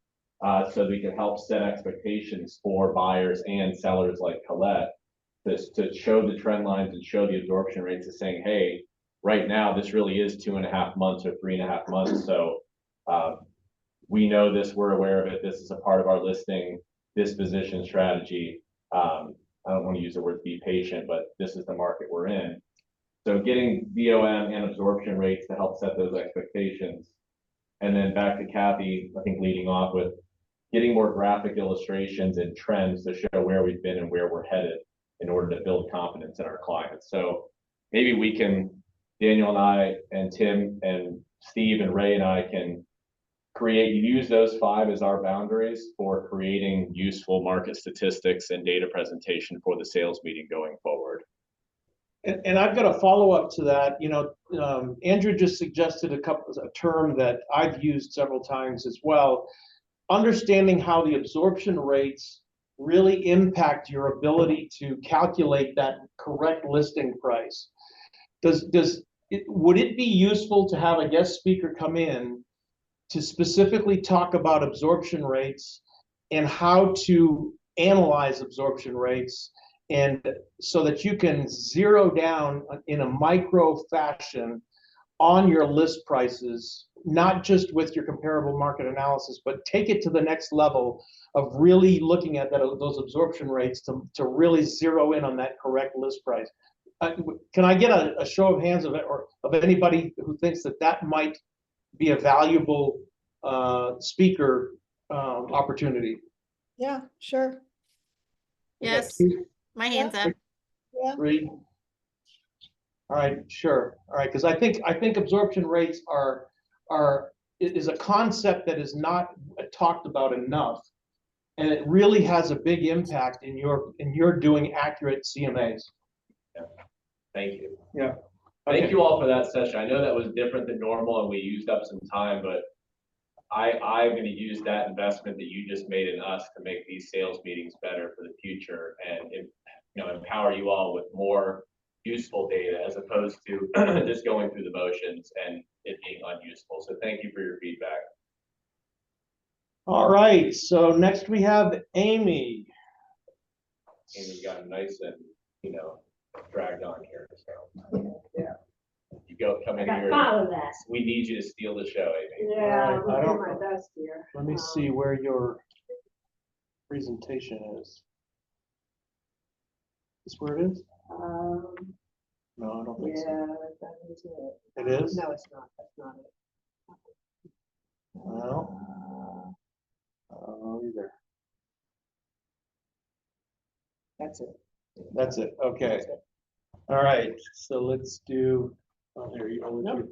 so we can help set expectations for buyers and sellers like Colette to show the trend lines and show the absorption rates of saying, hey, right now this really is 2.5 months or 3.5 months. So we know this, we're aware of it. This is a part of our listing disposition strategy. I don't want to use the word be patient, but this is the market we're in. So getting VOM and absorption rates to help set those expectations. And then back to Kathy, I think leading off with getting more graphic illustrations and trends to show where we've been and where we're headed in order to build confidence in our clients. So maybe we can, Daniel and I and Tim and Steve and Ray and I can use those 5 as our boundaries for creating useful market statistics and data presentation for the sales meeting going forward. And I've got a follow-up to that. You know, Andrew just suggested a term that I've used several times as well. Understanding how the absorption rates really impact your ability to calculate that correct listing price. Would it be useful to have a guest speaker come in to specifically talk about absorption rates and how to analyze absorption rates, and so that you can zero down in a micro fashion on your list prices, not just with your comparable market analysis, but take it to the next level of really looking at those absorption rates to really zero in on that correct list price. Can I get a show of hands of anybody who thinks that might be a valuable speaker opportunity? Yeah, sure. Yes, my hands up. Yeah. 3. All right, sure. All right, because I think absorption rates is a concept that is not talked about enough, and it really has a big impact in your doing accurate CMAs. Yeah. Thank you. Yeah. Thank Okay. you all for that session. I know that was different than normal and we used up some time, but I'm gonna use that investment that you just made in us to make these sales meetings better for the future and, empower you all with more useful data as opposed to just going through the motions and it being unuseful. So thank you for your feedback. All right, so next we have Amy. And we got nice and, dragged on here, so. Yeah. You come in here. We need you to steal the show, Amy. Yeah, All right, I I'll don't- do my best here. Let me see where your presentation is. Is this where it is? Um, No, I don't think so. yeah, that is it. It is? No, it's not, that's not it. No. Either. That's it. That's it, okay. All right, so let's do, oh, here you go. Nope.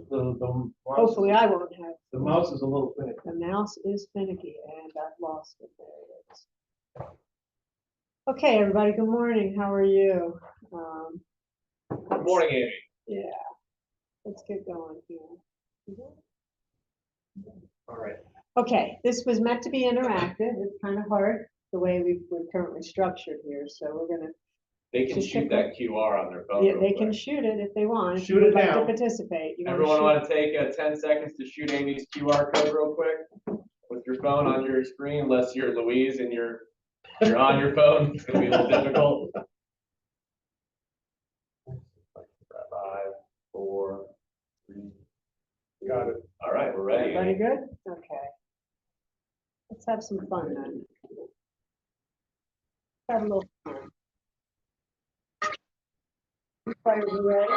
The mouse Hopefully is- I won't have. The mouse is a little finicky. The mouse is finicky and I've lost it. There it is. Okay, everybody, good morning. How are you? Good morning, Amy. Yeah, let's get going here. All right. Okay, this was meant to be interactive. It's kind of hard the way we're currently structured here, so we're gonna, They can Just shoot pick that QR on their phone. yeah, real they can quick. shoot it if they want. if Shoot you would it like to now. Participate. You wanna Everyone shoot- want to take 10 seconds to shoot Amy's QR code real quick with your phone on your screen, unless you're Louise and you're on your phone. It's gonna be a little difficult. 5, 4, 3. Got it. All right, we're ready. Everybody Amy. good? Okay. Let's have some fun then. Have a little fun. Everybody you ready?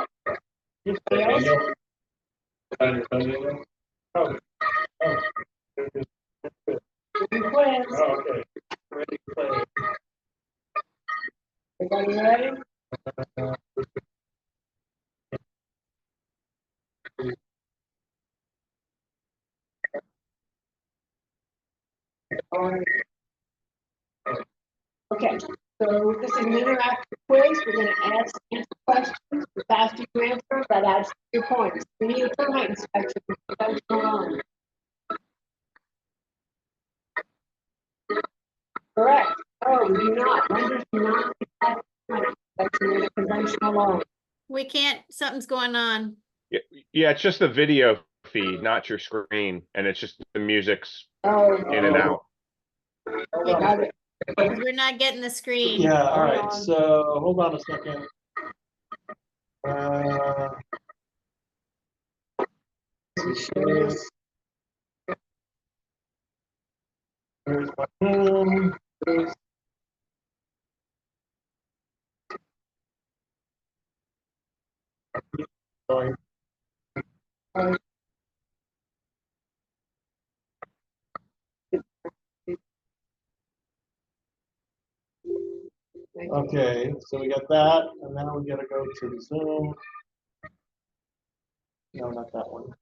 Anybody else? Daniel? On your phone, Daniel? Oh. You quiz. Oh, okay. Ready to play. Everybody ready? Okay, so this is an interactive quiz. We're gonna ask questions. The faster you answer, that adds to your points. We need a termite inspection. What's going on? Correct. Oh, we do not. Lenders do not. Accept termite inspection in a conventional loan. We can't, something's going on. Yeah, it's just the video feed, not your screen, and it's just the music's Oh. in and out. Got it. We're not getting the screen. Yeah, all Hold right, on. so hold on a second. There's my phone. Sorry. Okay, so we got that, and now we gotta go to the Zoom. No, not that one.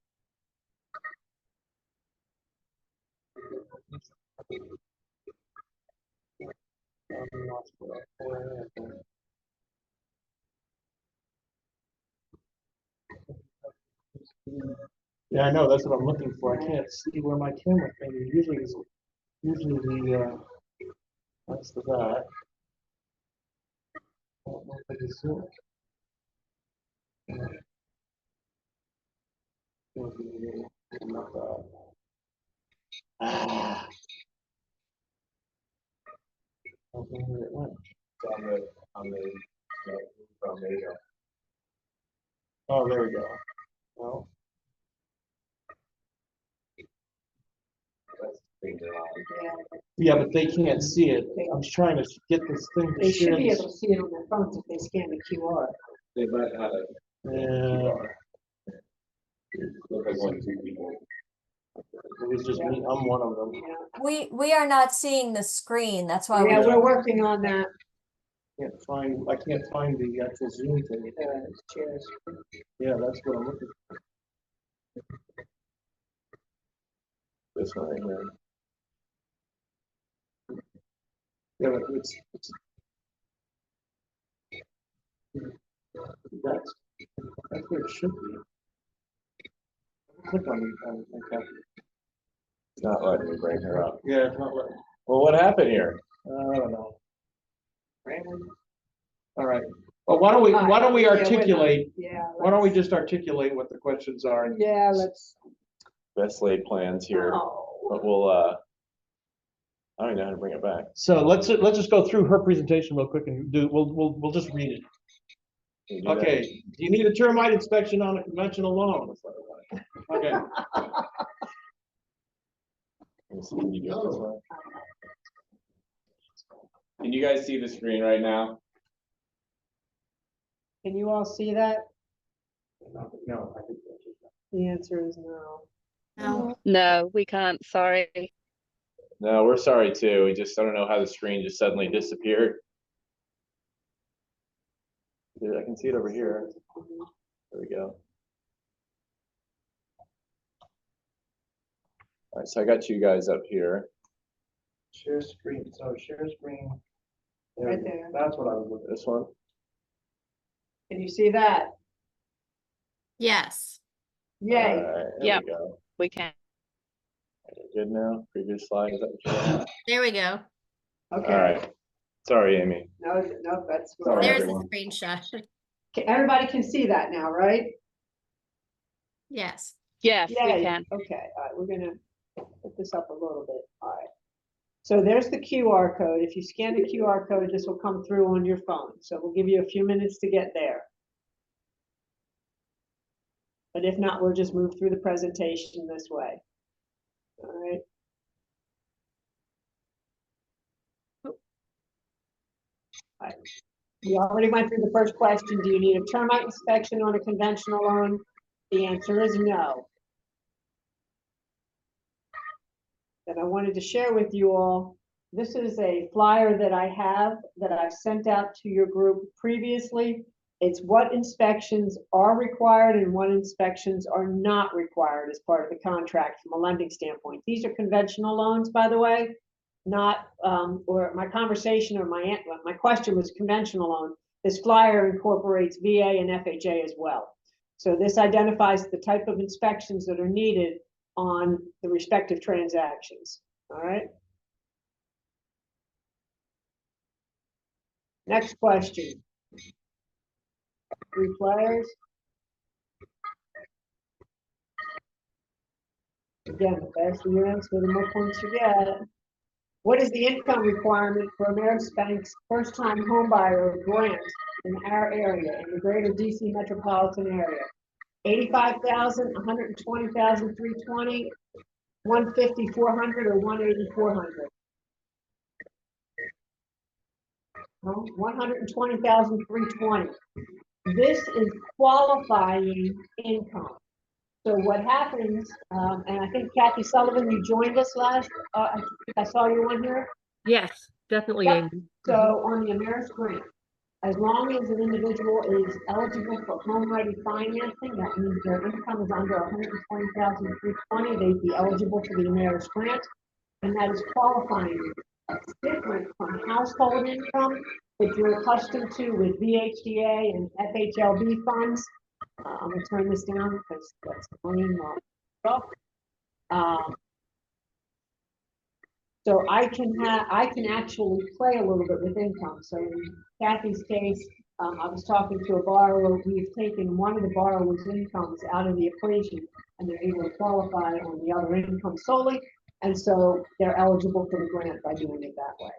Yeah, I know, that's what I'm looking for. I can't see where my camera thing is. Usually the, that's the that. I don't know if it is Zoom. Not that. Ah. I don't know where it went. There you go. Oh, there we go. Well, That's the thing they're on. yeah, but they can't see it. I'm trying to get this thing to They should share be this. able to see it on their phones if they scan the QR. They might have it. Yeah, Look like 1, 2 people. it was just me. I'm one of them. We are not seeing the screen. That's why Yeah, we, we're working on that. I can't find the actual Zoom thing. Cheers. Yeah, that's what I'm looking for. This one right here. Yeah, but it's that's That's where it should be. Click on okay. It's not letting me bring her up. Yeah, it's not letting. Well, what happened here? I don't know. All right. Well, why don't we articulate, Yeah. why don't we just articulate what the questions are? And Yeah, let's. Best laid plans here, Oh. but we'll, I don't even know how to bring it back. So let's just go through her presentation real quick and we'll just read it. Can you do that? Okay, do you need a termite inspection on a conventional loan? Okay. Let me see, can you do it this way? Can you guys see the screen right now? Can you all see that? No, I think The answer is no. No. No, we can't, sorry. No, we're sorry too. I don't know how the screen just suddenly disappeared. Dude, I can see it over here. There we go. All right, so I got you guys up here. share screen. So share screen. Right there. That's what I was looking at. This one. Can you see that? Yes. Yay. All right, there Yep. we go. We can. Good now. Previous slide. Is that what you want? There we go. Okay. All right. Sorry, Amy. No, that's. Sorry, There's the everyone. screenshot. Okay, everybody can see that now, right? Yes. Yes, we Yay. can. Okay, all right, we're gonna put this up a little bit, all right. So there's the QR code. If you scan the QR code, this will come through on your phone. So we'll give you a few minutes to get there. But if not, we'll just move through the presentation this way. All right. All right. We already went through the first question. Do you need a termite inspection on a conventional loan? The answer is no. That I wanted to share with you all. This is a flyer that I have that I've sent out to your group previously. It's what inspections are required and what inspections are not required as part of the contract from a lending standpoint. These are conventional loans, by the way, not, or my conversation or my question was conventional loan. This flyer incorporates VA and FHA as well. So this identifies the type of inspections that are needed on the respective transactions, all right? Next question. 3 players. Again, the faster you answer, the more points you get. What is the income requirement for Ameris Bank's first-time homebuyer grant in our area, in the greater DC metropolitan area? 85,000, 120,000, 320, 150, 400, or 180, 400? 120,000, 320. This is qualifying income. So what happens, and I think Kathy Sullivan, you joined us last, I saw you on here. Yes, definitely. Yep. Amy. So on the Ameris grant, as long as an individual is eligible for home ready financing, that means their income is under 120,320, they'd be eligible for the Ameris grant, and that is qualifying. It's different from household income that you're accustomed to with VHDA and FHLB funds. I'm gonna turn this down because that's green. So I can actually play a little bit with income. So in Kathy's case, I was talking to a borrower. We've taken one of the borrower's incomes out of the equation, and they're able to qualify on the other income solely. And so they're eligible for the grant by doing it that way.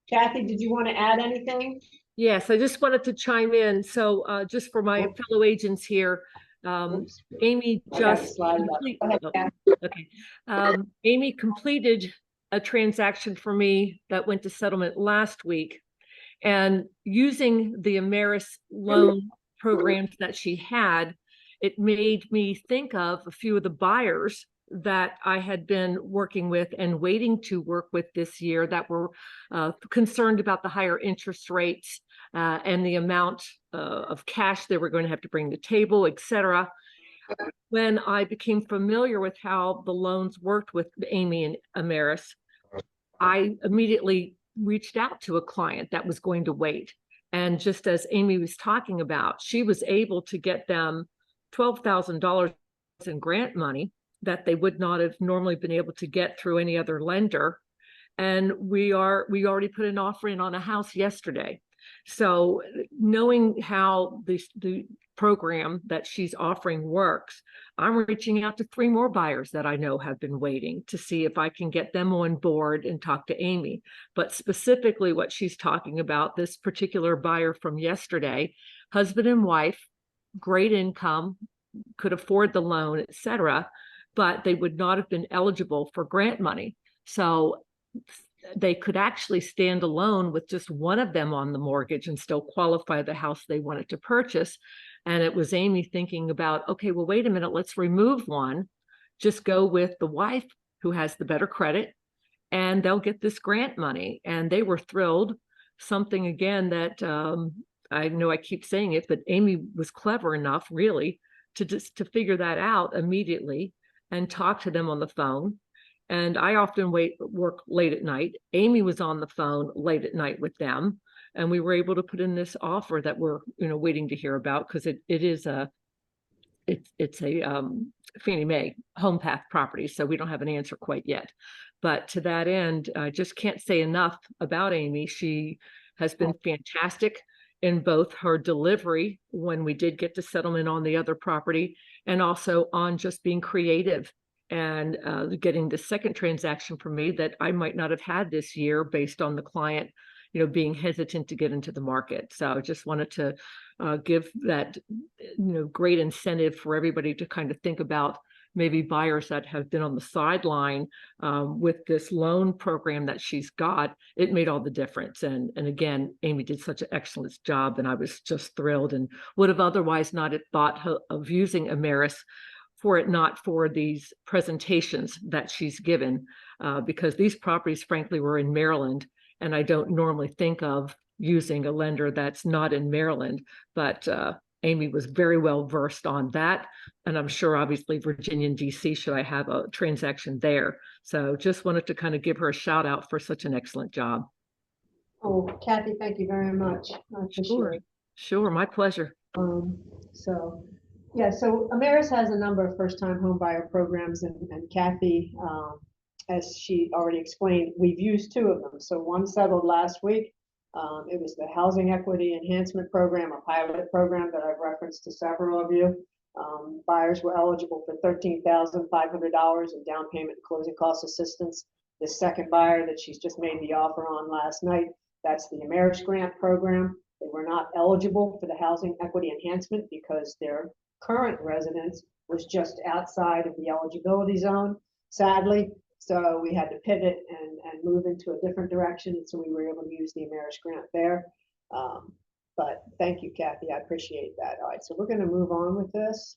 Kathy, did you want to add anything? Yes, I just wanted to chime in. So just for my fellow agents here, Amy just Amy completed a transaction for me that went to settlement last week, and using the Ameris loan programs that she had, it made me think of a few of the buyers that I had been working with and waiting to work with this year that were concerned about the higher interest rates and the amount of cash they were going to have to bring to the table, etc. When I became familiar with how the loans worked with Amy and Ameris, I immediately reached out to a client that was going to wait. And just as Amy was talking about, she was able to get them $12,000 in grant money that they would not have normally been able to get through any other lender. And we already put an offer in on a house yesterday. So knowing how the program that she's offering works, I'm reaching out to 3 more buyers that I know have been waiting to see if I can get them on board and talk to Amy. But specifically what she's talking about, this particular buyer from yesterday, husband and wife, great income, could afford the loan, etc., but they would not have been eligible for grant money. So they could actually stand alone with just one of them on the mortgage and still qualify the house they wanted to purchase. And it was Amy thinking about, okay, well, wait a minute, let's remove one, just go with the wife who has the better credit, and they'll get this grant money. And they were thrilled. Something again that I know I keep saying it, but Amy was clever enough really to figure that out immediately and talk to them on the phone. And I often work late at night. Amy was on the phone late at night with them, and we were able to put in this offer that we're waiting to hear about, because it's a Fannie Mae home path property, so we don't have an answer quite yet. But to that end, I just can't say enough about Amy. She has been fantastic in both her delivery when we did get to settlement on the other property, and also on just being creative and getting the second transaction for me that I might not have had this year based on the client, being hesitant to get into the market. So I just wanted to give that, great incentive for everybody to kind of think about maybe buyers that have been on the sideline with this loan program that she's got. It made all the difference. And again, Amy did such an excellent job, and I was just thrilled, and would have otherwise not have thought of using Ameris for it not for these presentations that she's given, because these properties, frankly, were in Maryland, and I don't normally think of using a lender that's not in Maryland, but Amy was very well versed on that. And I'm sure obviously Virginia and DC, should I have a transaction there. So just wanted to kind of give her a shout out for such an excellent job. Oh, Kathy, thank you very much. I appreciate it. Sure, my pleasure. So Ameris has a number of first-time home buyer programs, and Kathy, as she already explained, we've used 2 of them. So one settled last week. It was the Housing Equity Enhancement Program, a pilot program that I've referenced to several of you. Buyers were eligible for $13,500 in down payment and closing cost assistance. The second buyer that she's just made the offer on last night, that's the Ameris Grant Program. They were not eligible for the Housing Equity Enhancement because their current residence was just outside of the eligibility zone, sadly. So we had to pivot and move into a different direction. So we were able to use the Ameris Grant there. But thank you, Kathy. I appreciate that. All right, so we're going to move on with this.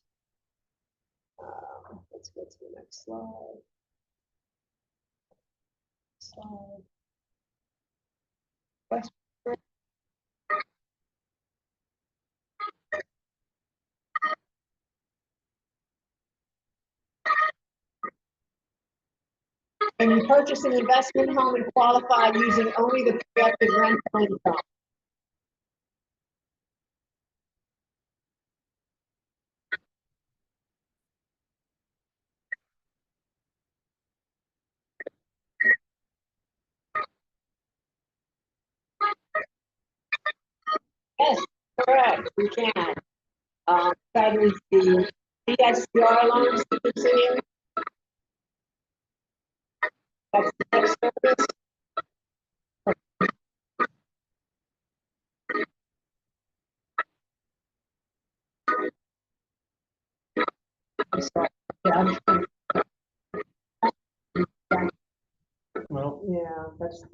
Let's go to the next slide. When you purchase an investment home and qualify using only the projected rental income. Yes, correct, we can. That is the DSCR loans that you're seeing. That's the next service. Well, yeah, that's.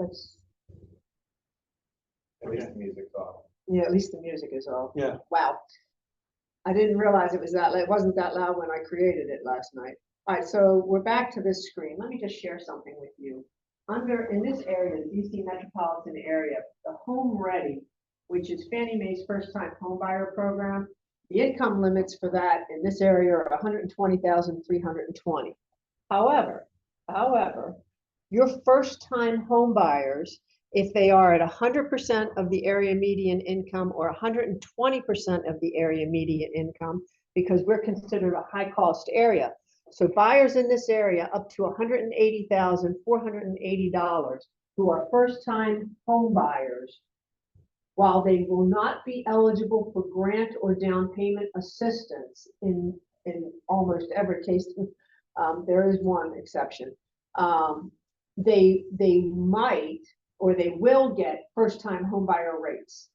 At least the music's off. Yeah, at least the music is off. Yeah. Wow. I didn't realize it was that loud. It wasn't that loud when I created it last night. All right, so we're back to this screen. Let me just share something with you. In this area, the DC metropolitan area, the Home Ready, which is Fannie Mae's first-time homebuyer program, the income limits for that in this area are $120,320. However, your first-time home buyers if they are at 100% of the area median income or 120% of the area median income, because we're considered a high-cost area. So buyers in this area up to $180,480 who are first-time home buyers, while they will not be eligible for grant or down payment assistance in almost every case, there is one exception. They might, or they will get first-time home buyer rates.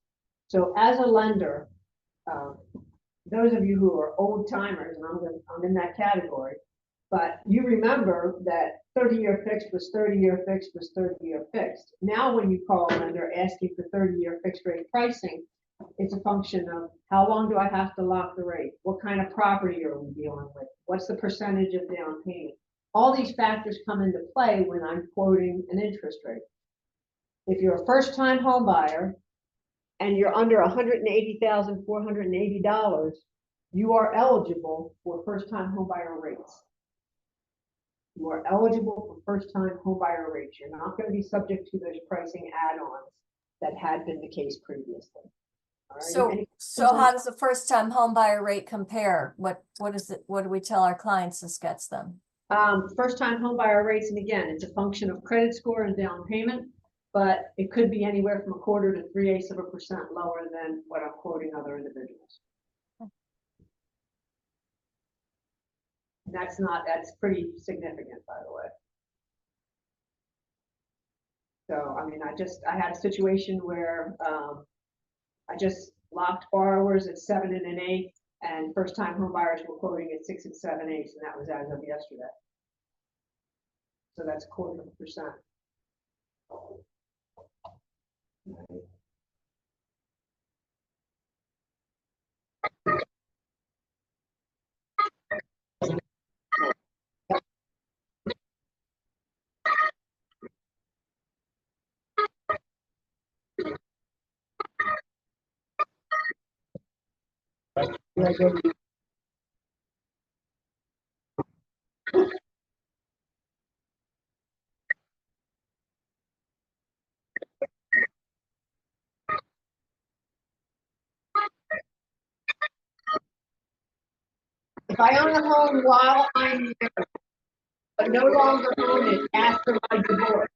So as a lender, those of you who are old timers, and I'm in that category, but you remember that 30-year fixed was 30-year fixed was 30-year fixed. Now, when you call a lender asking for 30-year fixed rate pricing, it's a function of how long do I have to lock the rate? What kind of property are we dealing with? What's the percentage of down payment? All these factors come into play when I'm quoting an interest rate. If you're a first-time home buyer and you're under $180,480, you are eligible for first-time home buyer rates. You are eligible for first-time home buyer rates. You're not going to be subject to those pricing add-ons that had been the case previously. All right? So how does the first-time home buyer rate compare? What is it? What do we tell our clients this gets them? First-time home buyer rates, and again, it's a function of credit score and down payment, but it could be anywhere from 1/4 to 3/8% lower than what I'm quoting other individuals. That's pretty significant, by the way. So, I mean, I had a situation where I just locked borrowers at 7 1/8, and first-time home buyers were quoting at 6 7/8, and that was as of yesterday. So that's 1/4%. If I own a home while I'm married, but no longer own it after my divorce,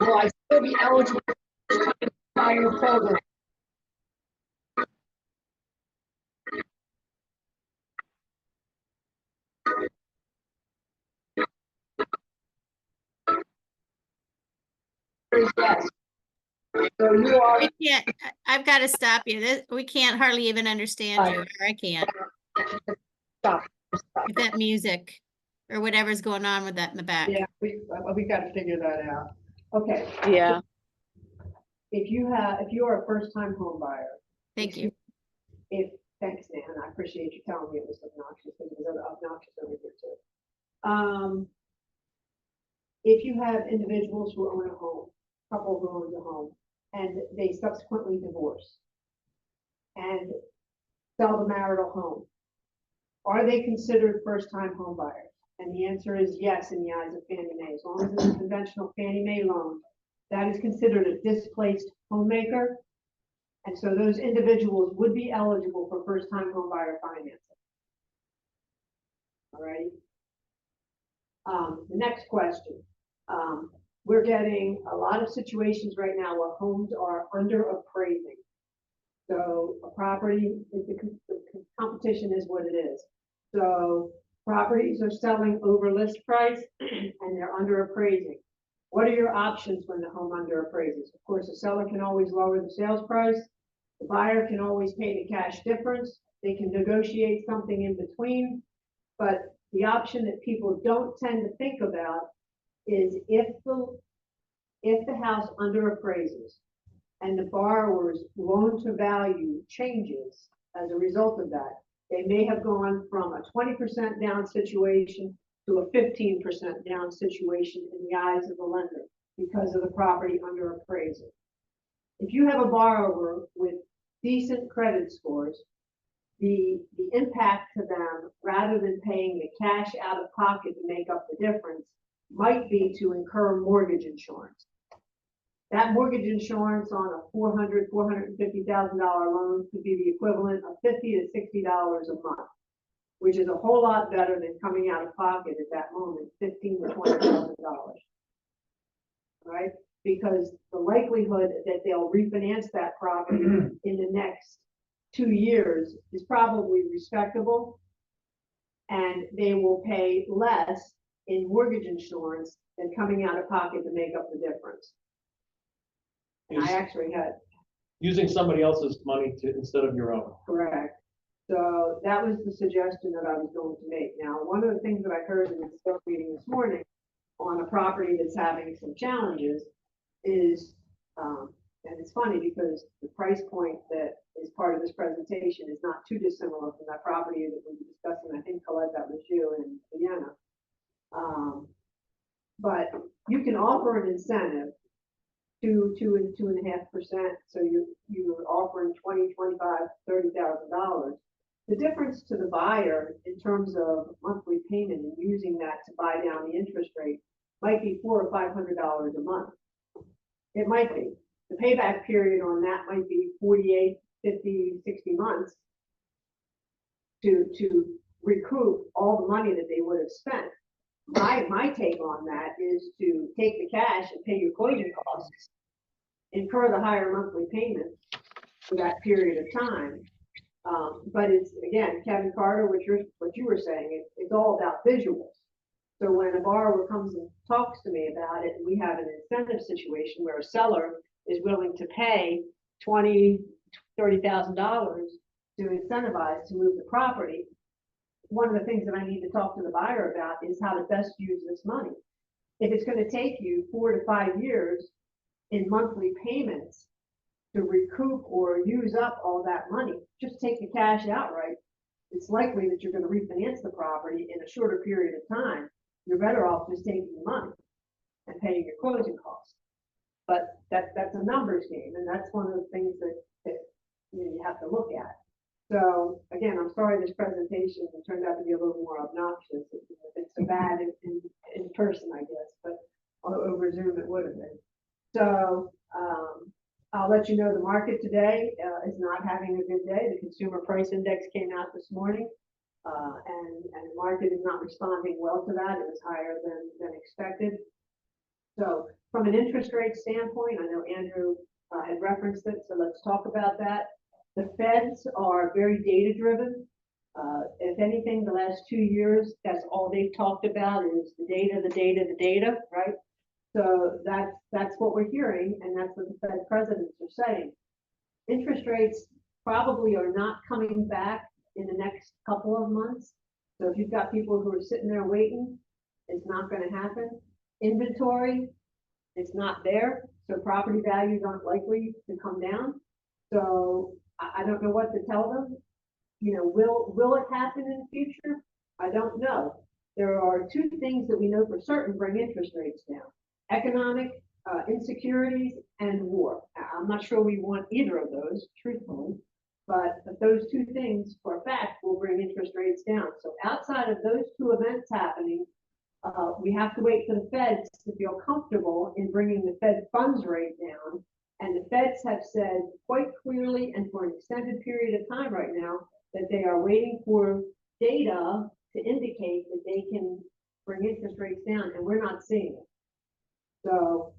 will I still be eligible for the first-time buyer program? Yes. So you are. We can't, I've got to stop you. We can't hardly even understand you, or I can't. Stop. With that music or whatever's going on with that in the back. Yeah, we got to figure that out. Okay. Yeah. If you are a first-time home buyer. Thank you. Thanks, Dan. I appreciate you telling me it was obnoxious, because it was obnoxious over here too. If you have individuals who own a home, couple who owns a home, and they subsequently divorce and sell the marital home, are they considered first-time home buyers? And the answer is yes in the eyes of Fannie Mae. As long as it's a conventional Fannie Mae loan, that is considered a displaced homemaker. And so those individuals would be eligible for first-time home buyer financing. All right. The next question. We're getting a lot of situations right now where homes are under appraising. So a property, the competition is what it is. So properties are selling over list price and they're under appraising. What are your options when the home under appraises? Of course, the seller can always lower the sales price. The buyer can always pay the cash difference. They can negotiate something in between. But the option that people don't tend to think about is if the house under appraises and the borrower's loan to value changes as a result of that, they may have gone from a 20% down situation to a 15% down situation in the eyes of the lender because of the property under appraisal. If you have a borrower with decent credit scores, the impact to them, rather than paying the cash out of pocket to make up the difference, might be to incur mortgage insurance. That mortgage insurance on a $450,000 loan could be the equivalent of $50 to $60 a month, which is a whole lot better than coming out of pocket at that moment, $15,000 to $20,000. Right? Because the likelihood that they'll refinance that property in the next 2 years is probably respectable. And they will pay less in mortgage insurance than coming out of pocket to make up the difference. And I actually had. Using somebody else's money instead of your own. Correct. So that was the suggestion that I was going to make. Now, one of the things that I heard in the staff meeting this morning on a property that's having some challenges is, and it's funny because the price point that is part of this presentation is not too dissimilar from that property that we were discussing. I think, Colette, that was you in Vienna. But you can offer an incentive 2 and 2.5%. So you're offering $20,000, $25,000, $30,000. The difference to the buyer in terms of monthly payment and using that to buy down the interest rate might be $400 or $500 a month. It might be. The payback period on that might be 48, 50, 60 months to recoup all the money that they would have spent. My take on that is to take the cash and pay your closing costs, incur the higher monthly payment for that period of time. But it's, again, Kevin Carter, what you were saying, it's all about visuals. So when a borrower comes and talks to me about it, and we have an incentive situation where a seller is willing to pay $20,000, $30,000 to incentivize to move the property, one of the things that I need to talk to the buyer about is how to best use this money. If it's going to take you 4 to 5 years in monthly payments to recoup or use up all that money, just take the cash outright. It's likely that you're going to refinance the property in a shorter period of time. You're better off just taking the money and paying your closing costs. But that's a numbers game, and that's one of the things that you have to look at. So again, I'm sorry this presentation turned out to be a little more obnoxious. It's so bad in person, I guess, but over Zoom it would have been. So I'll let you know the market today is not having a good day. The consumer price index came out this morning, and the market is not responding well to that. It was higher than expected. So from an interest rate standpoint, I know Andrew had referenced it, so let's talk about that. The Feds are very data driven. If anything, the last 2 years, that's all they've talked about is the data, the data, the data, right? So that's what we're hearing, and that's what the Fed presidents are saying. Interest rates probably are not coming back in the next couple of months. So if you've got people who are sitting there waiting, it's not going to happen. Inventory, it's not there. So property values aren't likely to come down. So I don't know what to tell them. You know, will it happen in the future? I don't know. There are 2 things that we know for certain bring interest rates down: economic insecurities and war. I'm not sure we want either of those, truthfully, but those 2 things for a fact will bring interest rates down. So outside of those 2 events happening, we have to wait for the Feds to feel comfortable in bringing the Fed funds rate down. And the Feds have said quite clearly and for an extended period of time right now that they are waiting for data to indicate that they can bring interest rates down, and we're not seeing it. So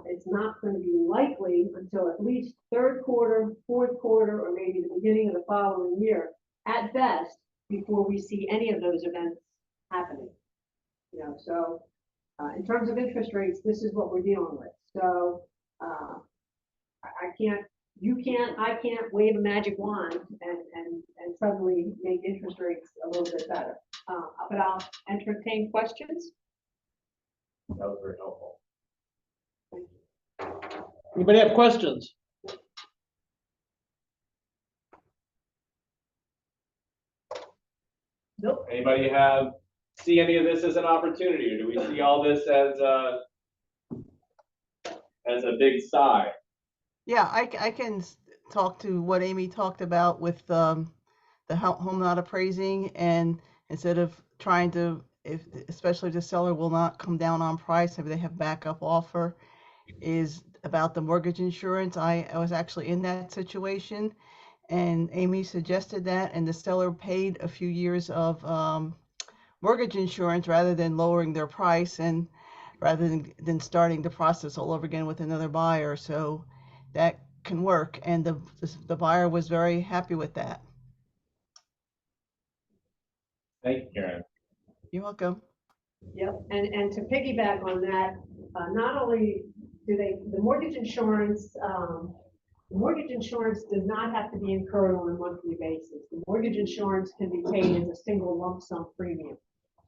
it's not going to be likely until at least 3rd quarter, 4th quarter, or maybe the beginning of the following year, at best, before we see any of those events happening. You know, so in terms of interest rates, this is what we're dealing with. So I can't wave a magic wand and suddenly make interest rates a little bit better. But I'll entertain questions. That was very helpful. Anybody have questions? Nope. Anybody see any of this as an opportunity, or do we see all this as a big sigh? Yeah, I can talk to what Amy talked about with the home not appraising, and instead of trying to, especially if the seller will not come down on price, maybe they have backup offer, is about the mortgage insurance. I was actually in that situation, and Amy suggested that, and the seller paid a few years of mortgage insurance rather than lowering their price, and rather than starting the process all over again with another buyer. So that can work, and the buyer was very happy with that. Thank you, Karen. You're welcome. Yep, and to piggyback on that, not only do the mortgage insurance does not have to be incurred on a monthly basis. The mortgage insurance can be paid as a single lump sum premium.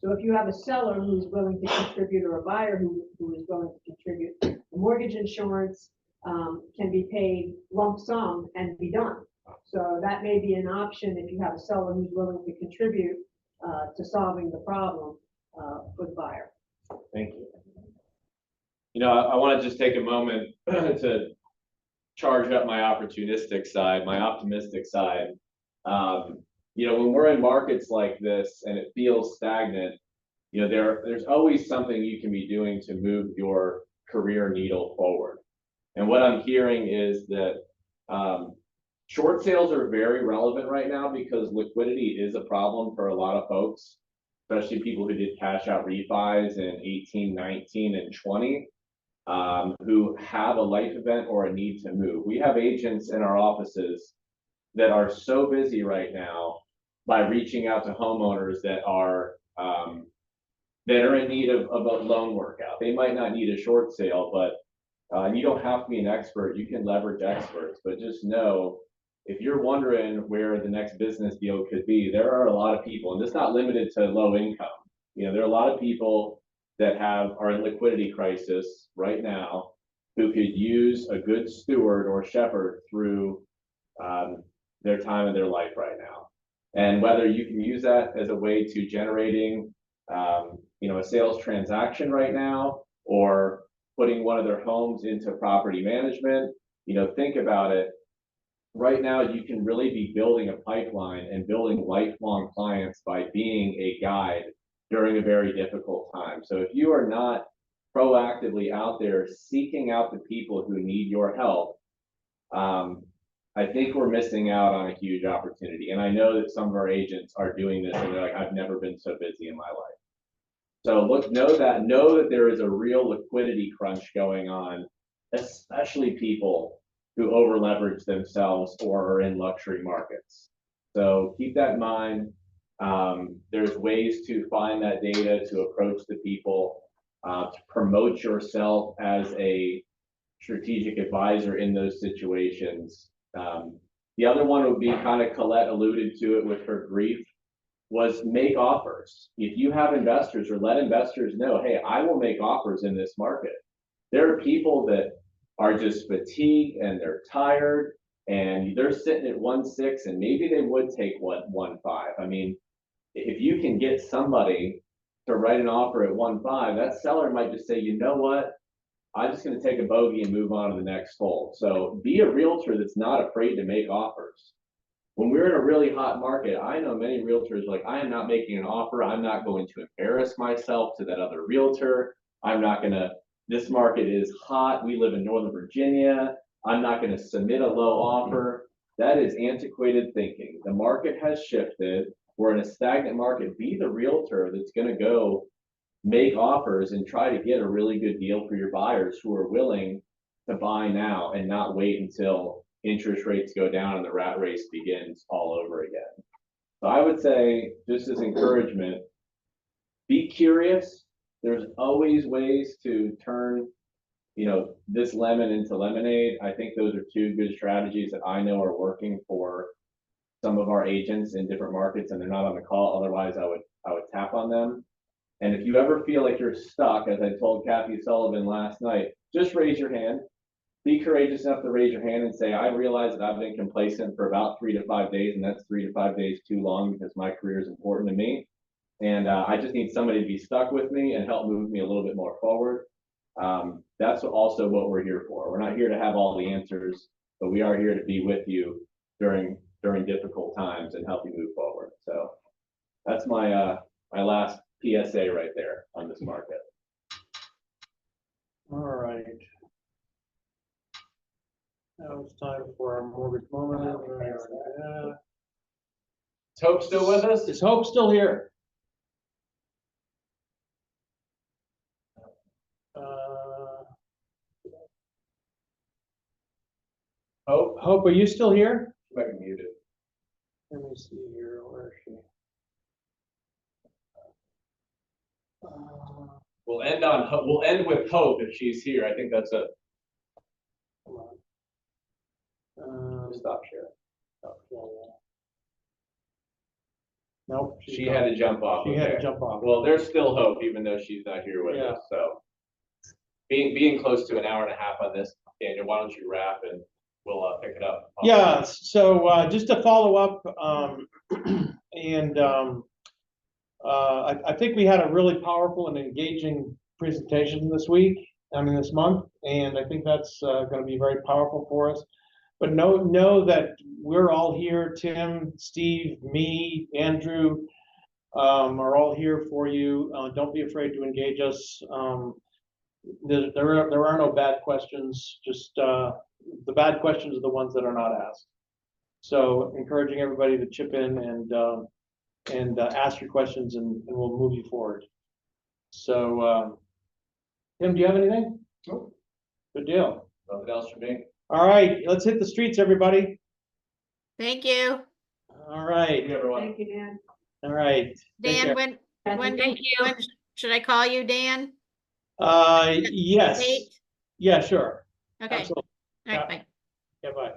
So if you have a seller who's willing to contribute or a buyer who is willing to contribute, the mortgage insurance can be paid lump sum and be done. So that may be an option if you have a seller who's willing to contribute to solving the problem for the buyer. Thank you. You know, I want to just take a moment to charge up my opportunistic side, my optimistic side. You know, when we're in markets like this and it feels stagnant, you know, there's always something you can be doing to move your career needle forward. And what I'm hearing is that short sales are very relevant right now because liquidity is a problem for a lot of folks, especially people who did cash out refis in 18, 19, and 20, who have a life event or a need to move. We have agents in our offices that are so busy right now by reaching out to homeowners that are in need of a loan workout. They might not need a short sale, but you don't have to be an expert. You can leverage experts, but just know if you're wondering where the next business deal could be, there are a lot of people, and it's not limited to low income. You know, there are a lot of people that are in liquidity crisis right now who could use a good steward or shepherd through their time in their life right now. And whether you can use that as a way to generating, you know, a sales transaction right now, or putting one of their homes into property management, you know, think about it. Right now, you can really be building a pipeline and building lifelong clients by being a guide during a very difficult time. So if you are not proactively out there seeking out the people who need your help, I think we're missing out on a huge opportunity. And I know that some of our agents are doing this and they're like, I've never been so busy in my life. So look, know that there is a real liquidity crunch going on, especially people who over leverage themselves or are in luxury markets. So keep that in mind. There's ways to find that data, to approach the people, to promote yourself as a strategic advisor in those situations. The other one would be, kind of Colette alluded to it with her grief, was make offers. If you have investors, or let investors know, hey, I will make offers in this market. There are people that are just fatigued and they're tired and they're sitting at 1.6 and maybe they would take 1.5. I mean, if you can get somebody to write an offer at 1.5, that seller might just say, you know what? I'm just going to take a bogey and move on to the next hole. So be a realtor that's not afraid to make offers. When we're in a really hot market, I know many realtors like, I am not making an offer. I'm not going to embarrass myself to that other realtor. I'm not going to, this market is hot. We live in Northern Virginia. I'm not going to submit a low offer. That is antiquated thinking. The market has shifted. We're in a stagnant market. Be the realtor that's going to go make offers and try to get a really good deal for your buyers who are willing to buy now and not wait until interest rates go down and the rat race begins all over again. So I would say, just as encouragement, be curious. There's always ways to turn, you know, this lemon into lemonade. I think those are two good strategies that I know are working for some of our agents in different markets, and they're not on the call. Otherwise, I would tap on them. And if you ever feel like you're stuck, as I told Kathy Sullivan last night, just raise your hand. Be courageous enough to raise your hand and say, I realize that I've been complacent for about 3 to 5 days, and that's 3 to 5 days too long because my career is important to me. And I just need somebody to be stuck with me and help move me a little bit more forward. That's also what we're here for. We're not here to have all the answers, but we are here to be with you during difficult times and help you move forward. So that's my my last PSA right there on this market. All right. Now it's time for our mortgage moment. Is Hope still with us? Is Hope still here? Hope, are you still here? She might be muted. Let me see here, where is she? We'll end with Hope if she's here. I think that's a. Come on. Stop sharing. Nope. She had to jump off. She had to Okay. jump off. Well, there's still hope, even though she's not here with Yeah. us. So, being close to an hour and a half on this, Daniel, why don't you wrap and we'll pick it up. Yeah, so just to follow up, and I think we had a really powerful and engaging presentation this month, and I think that's going to be very powerful for us. But know that we're all here. Tim, Steve, me, Andrew, are all here for you. Don't be afraid to engage us. There are no bad questions. Just the bad questions are the ones that are not asked. So encouraging everybody to chip in and ask your questions, and we'll move you forward. So, Tim, do you have anything? Nope. Good deal. Nothing else from me. All right, let's hit the streets, everybody. Thank you. All right. Thank you, everyone. Thank you, Dan. All right. Take care. Dan, when Thank you. when should I call you, Dan? Yes. Eight? Yeah, sure. Okay. All Absolutely. right, bye. Yeah, bye.